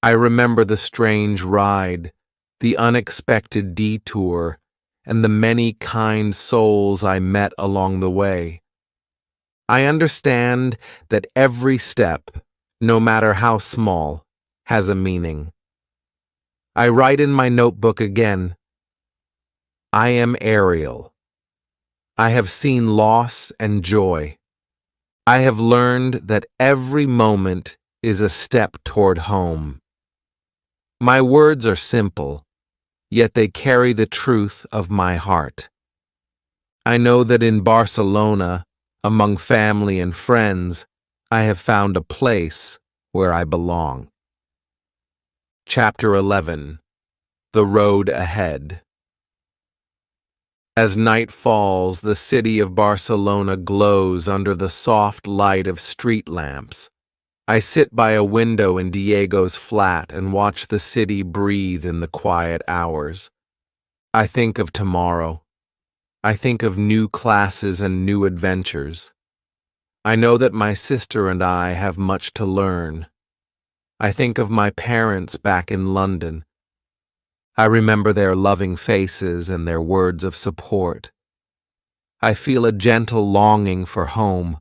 I remember the strange ride, the unexpected detour, and the many kind souls I met along the way. I understand that every step, no matter how small, has a meaning. I write in my notebook again, I am Ariel. I have seen loss and joy. I have learned that every moment is a step toward home. My words are simple, yet they carry the truth of my heart. I know that in Barcelona, among family and friends, I have found a place where I belong. Chapter 11. The Road Ahead. As night falls, the city of Barcelona glows under the soft light of street lamps. I sit by a window in Diego's flat and watch the city breathe in the quiet hours. I think of tomorrow. I think of new classes and new adventures. I know that my sister and I have much to learn. I think of my parents back in London. I remember their loving faces and their words of support. I feel a gentle longing for home,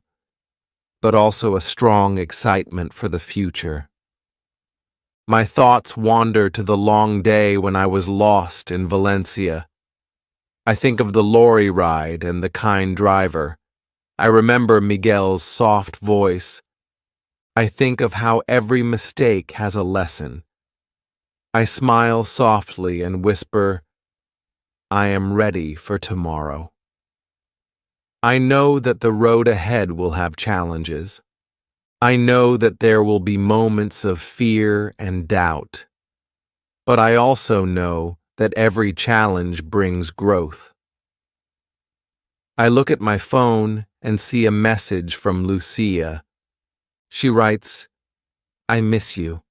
but also a strong excitement for the future. My thoughts wander to the long day when I was lost in Valencia. I think of the lorry ride and the kind driver. I remember Miguel's soft voice. I think of how every mistake has a lesson. I smile softly and whisper, I am ready for tomorrow. I know that the road ahead will have challenges. I know that there will be moments of fear and doubt. But I also know that every challenge brings growth. I look at my phone and see a message from Lucia. She writes, I miss you.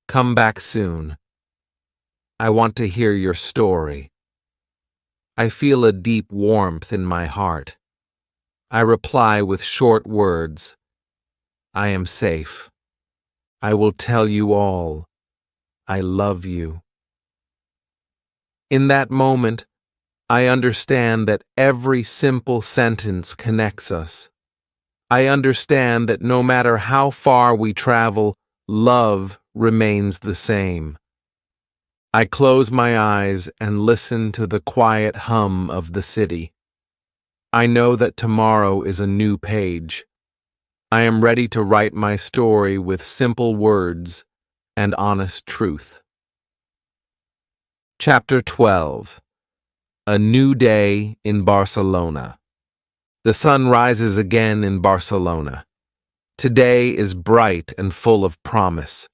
Come back soon. I want to hear your story. I feel a deep warmth in my heart. I reply with short words. I am safe. I will tell you all. I love you. In that moment, I understand that every simple sentence connects us. I understand that no matter how far we travel, love remains the same. I close my eyes and listen to the quiet hum of the city. I know that tomorrow is a new page. I am ready to write my story with simple words and honest truth. Chapter 12. A New Day in Barcelona. The sun rises again in Barcelona. Today is bright and full of promise.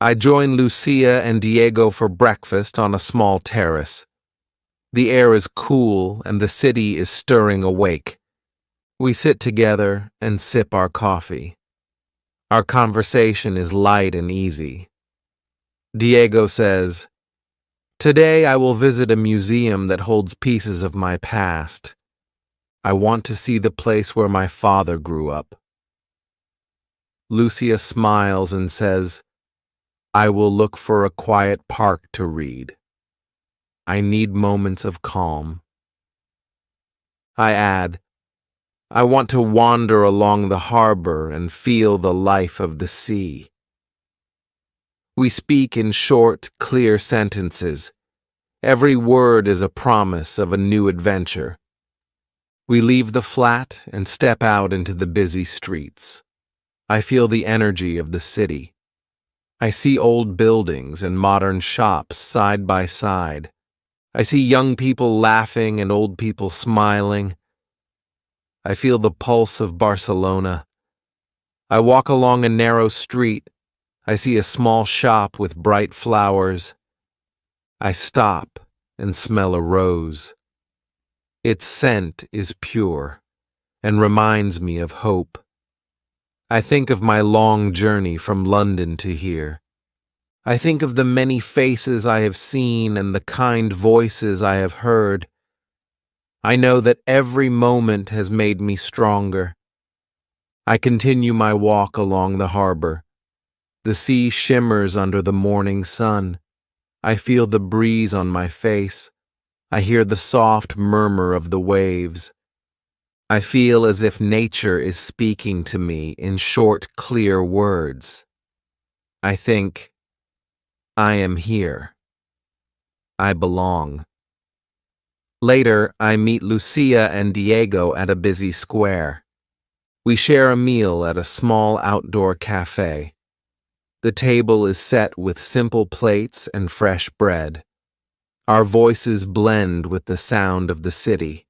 I join Lucia and Diego for breakfast on a small terrace. The air is cool and the city is stirring awake. We sit together and sip our coffee. Our conversation is light and easy. Diego says, "Today I will visit a museum that holds pieces of my past. I want to see the place where my father grew up." Lucia smiles and says, "I will look for a quiet park to read. I need moments of calm." I add, "I want to wander along the harbor and feel the life of the sea." We speak in short, clear sentences. Every word is a promise of a new adventure. We leave the flat and step out into the busy streets. I feel the energy of the city. I see old buildings and modern shops side by side. I see young people laughing and old people smiling. I feel the pulse of Barcelona. I walk along a narrow street. I see a small shop with bright flowers. I stop and smell a rose. Its scent is pure and reminds me of hope. I think of my long journey from London to here. I think of the many faces I have seen and the kind voices I have heard. I know that every moment has made me stronger. I continue my walk along the harbor. The sea shimmers under the morning sun. I feel the breeze on my face. I hear the soft murmur of the waves. I feel as if nature is speaking to me in short, clear words. I think, I am here. I belong. Later, I meet Lucia and Diego at a busy square. We share a meal at a small outdoor cafe. The table is set with simple plates and fresh bread. Our voices blend with the sound of the city.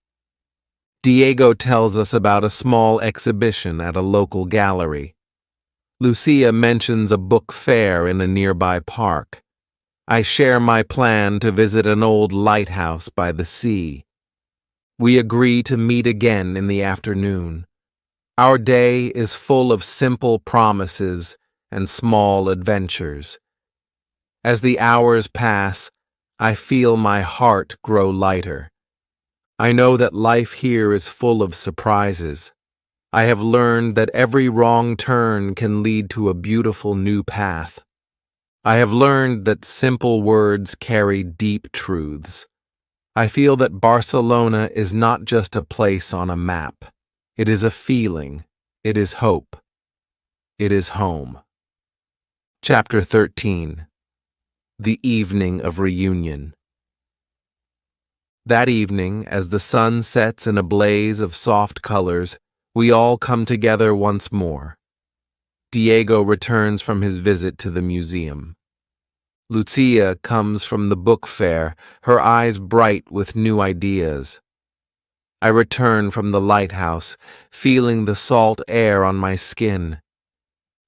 Diego tells us about a small exhibition at a local gallery. Lucia mentions a book fair in a nearby park. I share my plan to visit an old lighthouse by the sea. We agree to meet again in the afternoon. Our day is full of simple promises and small adventures. As the hours pass, I feel my heart grow lighter. I know that life here is full of surprises. I have learned that every wrong turn can lead to a beautiful new path. I have learned that simple words carry deep truths. I feel that Barcelona is not just a place on a map. It is a feeling. It is hope. It is home. Chapter 13. The Evening of Reunion. That evening, as the sun sets in a blaze of soft colors, we all come together once more. Diego returns from his visit to the museum. Lucia comes from the book fair, her eyes bright with new ideas. I return from the lighthouse, feeling the salt air on my skin.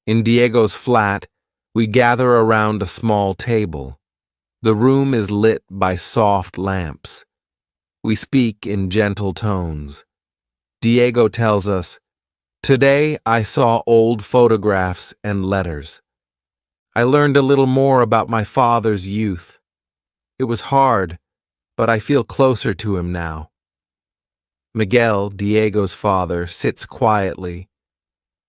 In Diego's flat, we gather around a small table. The room is lit by soft lamps. We speak in gentle tones. Diego tells us, "Today I saw old photographs and letters. I learned a little more about my father's youth. It was hard, but I feel closer to him now." Miguel, Diego's father, sits quietly.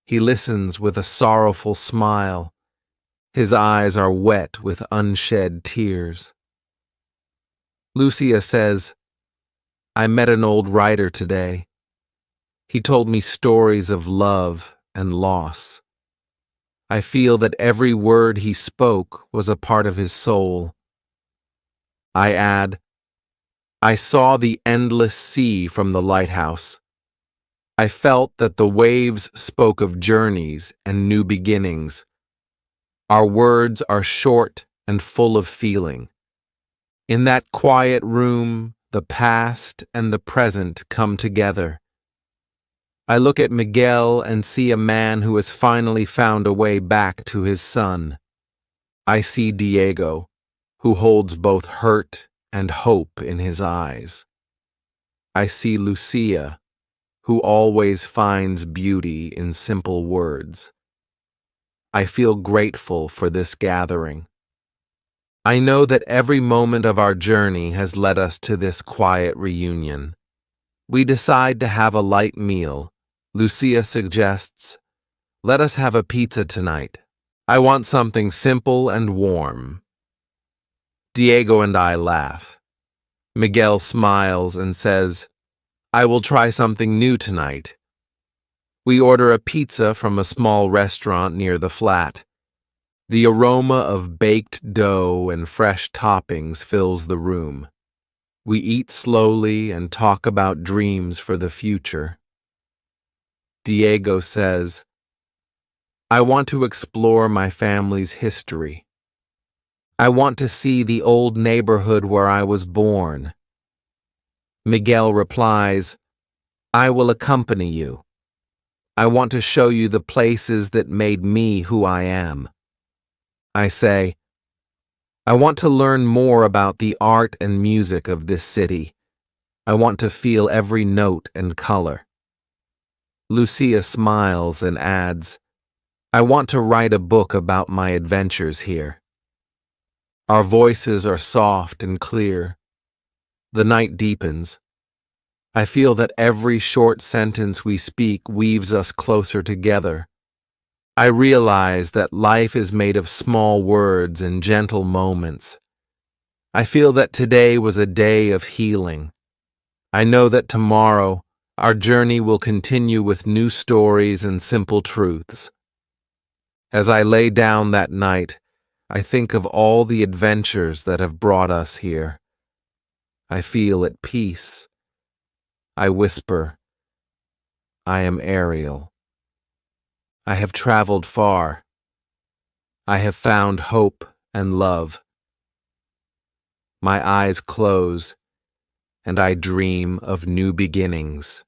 He listens with a sorrowful smile. His eyes are wet with unshed tears. Lucia says, "I met an old writer today. He told me stories of love and loss. I feel that every word he spoke was a part of his soul." I add, "I saw the endless sea from the lighthouse. I felt that the waves spoke of journeys and new beginnings. Our words are short and full of feeling. In that quiet room, the past and the present come together. I look at Miguel and see a man who has finally found a way back to his son. I see Diego, who holds both hurt and hope in his eyes. I see Lucia, who always finds beauty in simple words. I feel grateful for this gathering. I know that every moment of our journey has led us to this quiet reunion. We decide to have a light meal. Lucia suggests, "Let us have a pizza tonight. I want something simple and warm." Diego and I laugh. Miguel smiles and says, "I will try something new tonight." We order a pizza from a small restaurant near the flat. The aroma of baked dough and fresh toppings fills the room. We eat slowly and talk about dreams for the future. Diego says, "I want to explore my family's history. I want to see the old neighborhood where I was born." Miguel replies, "I will accompany you. I want to show you the places that made me who I am." I say, "I want to learn more about the art and music of this city. I want to feel every note and color." Lucia smiles and adds, "I want to write a book about my adventures here." Our voices are soft and clear. The night deepens. I feel that every short sentence we speak weaves us closer together. I realize that life is made of small words and gentle moments. I feel that today was a day of healing. I know that tomorrow our journey will continue with new stories and simple truths. As I lay down that night, I think of all the adventures that have brought us here. I feel at peace. I whisper, "I am Ariel. I have traveled far. I have found hope and love." My eyes close, and I dream of new beginnings.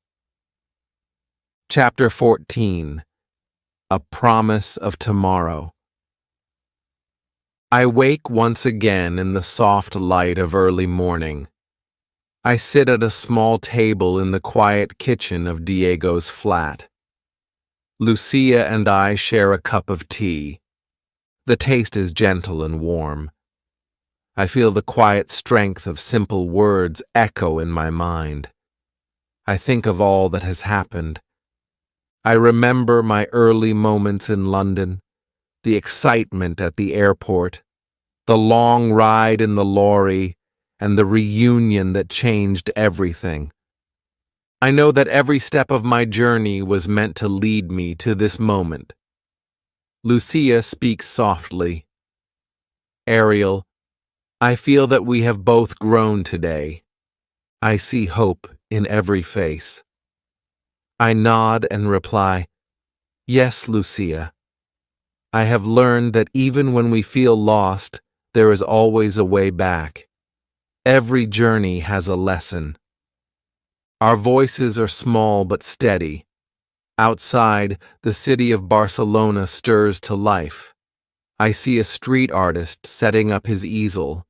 Chapter 14. A Promise of Tomorrow. I wake once again in the soft light of early morning. I sit at a small table in the quiet kitchen of Diego's flat. Lucia and I share a cup of tea. The taste is gentle and warm. I feel the quiet strength of simple words echo in my mind. I think of all that has happened. I remember my early moments in London, the excitement at the airport, the long ride in the lorry, and the reunion that changed everything. I know that every step of my journey was meant to lead me to this moment. Lucia speaks softly. "Ariel, I feel that we have both grown today. I see hope in every face." I nod and reply, "Yes, Lucia. I have learned that even when we feel lost, there is always a way back. Every journey has a lesson." Our voices are small but steady. Outside, the city of Barcelona stirs to life. I see a street artist setting up his easel.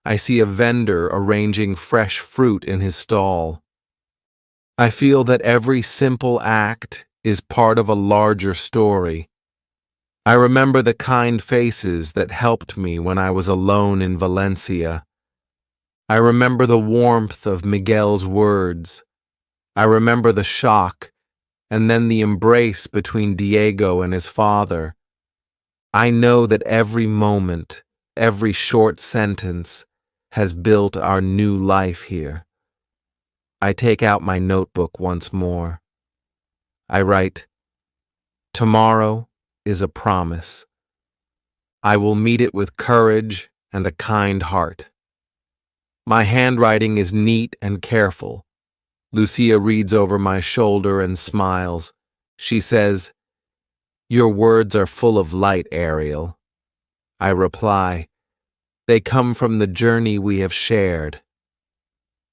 I see a vendor arranging fresh fruit in his stall. I feel that every simple act is part of a larger story. I remember the kind faces that helped me when I was alone in Valencia. I remember the warmth of Miguel's words. I remember the shock, and then the embrace between Diego and his father. I know that every moment, every short sentence, has built our new life here. I take out my notebook once more. I write, "Tomorrow is a promise. I will meet it with courage and a kind heart." My handwriting is neat and careful. Lucia reads over my shoulder and smiles. She says, "Your words are full of light, Ariel." I reply, "They come from the journey we have shared."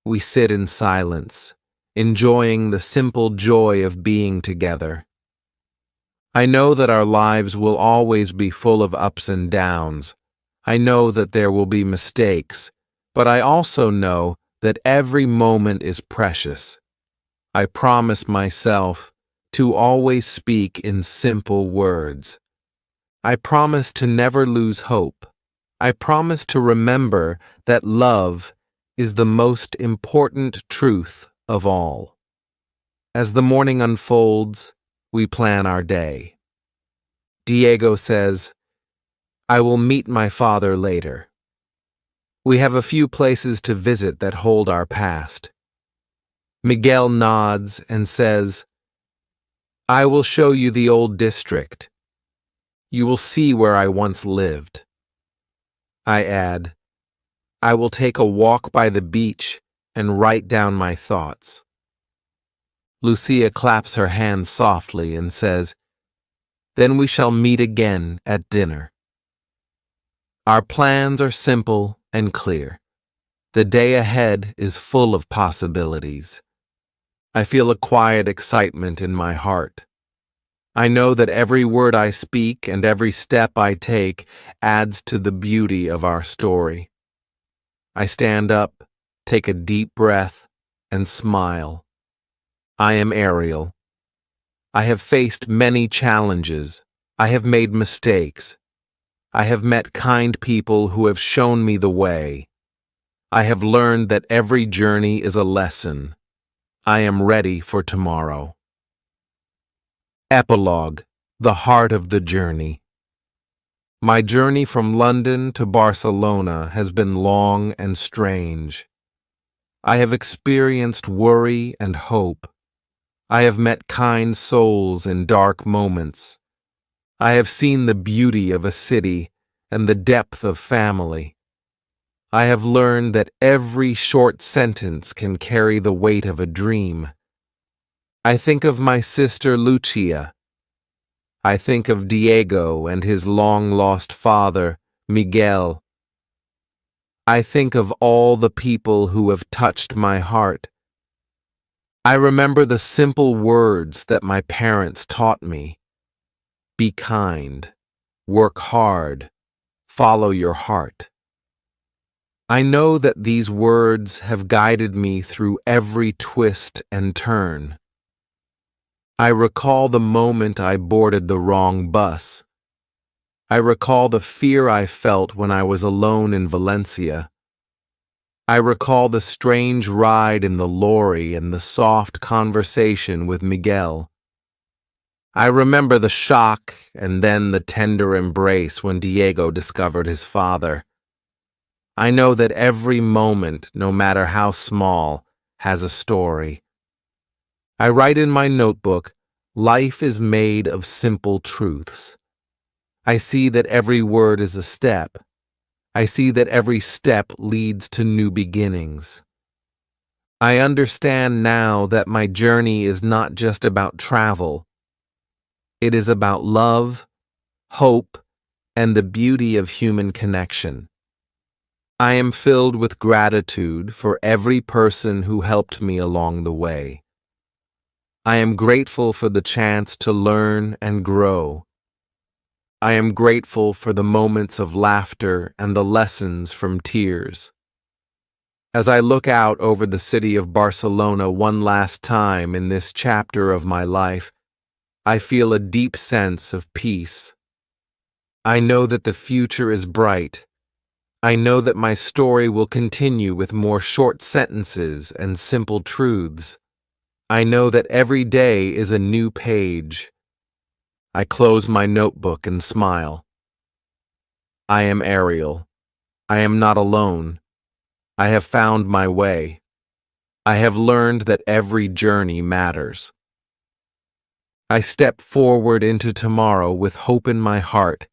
We sit in silence, enjoying the simple joy of being together. I know that our lives will always be full of ups and downs, I know that there will be mistakes, but I also know that every moment is precious. I promise myself to always speak in simple words. I promise to never lose hope. I promise to remember that love is the most important truth of all. As the morning unfolds, we plan our day. Diego says, "I will meet my father later." We have a few places to visit that hold our past. Miguel nods and says, "I will show you the old district. You will see where I once lived." I add, "I will take a walk by the beach and write down my thoughts." Lucia claps her hands softly and says, "Then we shall meet again at dinner." Our plans are simple and clear. The day ahead is full of possibilities. I feel a quiet excitement in my heart. I know that every word I speak and every step I take adds to the beauty of our story. I stand up, take a deep breath, and smile. I am Ariel. I have faced many challenges. I have made mistakes. I have met kind people who have shown me the way. I have learned that every journey is a lesson. I am ready for tomorrow. Epilogue: The Heart of the Journey. My journey from London to Barcelona has been long and strange. I have experienced worry and hope. I have met kind souls in dark moments. I have seen the beauty of a city and the depth of family. I have learned that every short sentence can carry the weight of a dream. I think of my sister Lucia. I think of Diego and his long-lost father, Miguel. I think of all the people who have touched my heart. I remember the simple words that my parents taught me. Be kind, work hard, follow your heart. I know that these words have guided me through every twist and turn. I recall the moment I boarded the wrong bus. I recall the fear I felt when I was alone in Valencia. I recall the strange ride in the lorry and the soft conversation with Miguel. I remember the shock and then the tender embrace when Diego discovered his father. I know that every moment, no matter how small, has a story. I write in my notebook, life is made of simple truths. I see that every word is a step. I see that every step leads to new beginnings. I understand now that my journey is not just about travel. It is about love, hope, and the beauty of human connection. I am filled with gratitude for every person who helped me along the way. I am grateful for the chance to learn and grow. I am grateful for the moments of laughter and the lessons from tears. As I look out over the city of Barcelona one last time in this chapter of my life, I feel a deep sense of peace. I know that the future is bright. I know that my story will continue with more short sentences and simple truths. I know that every day is a new page. I close my notebook and smile. I am Ariel. I am not alone. I have found my way. I have learned that every journey matters. I step forward into tomorrow with hope in my heart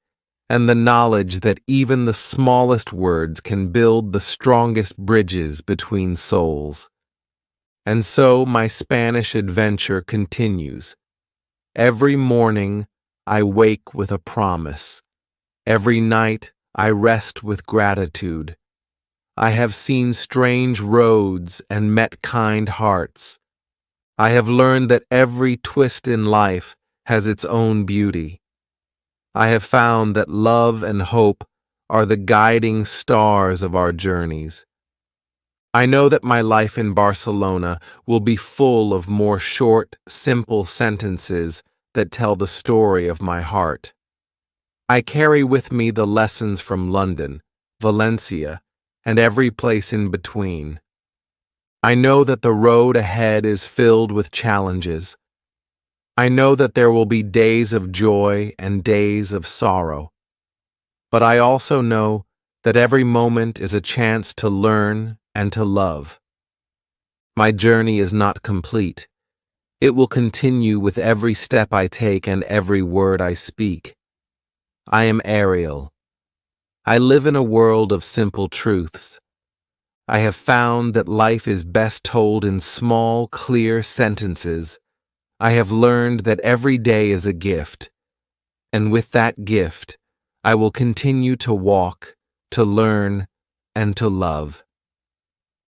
and the knowledge that even the smallest words can build the strongest bridges between souls. And so my Spanish adventure continues. Every morning I wake with a promise. Every night I rest with gratitude. I have seen strange roads and met kind hearts. I have learned that every twist in life has its own beauty. I have found that love and hope are the guiding stars of our journeys. I know that my life in Barcelona will be full of more short, simple sentences that tell the story of my heart. I carry with me the lessons from London, Valencia, and every place in between. I know that the road ahead is filled with challenges. I know that there will be days of joy and days of sorrow. But I also know that every moment is a chance to learn and to love. My journey is not complete. It will continue with every step I take and every word I speak. I am Ariel. I live in a world of simple truths. I have found that life is best told in small, clear sentences. I have learned that every day is a gift, and with that gift, I will continue to walk, to learn, and to love.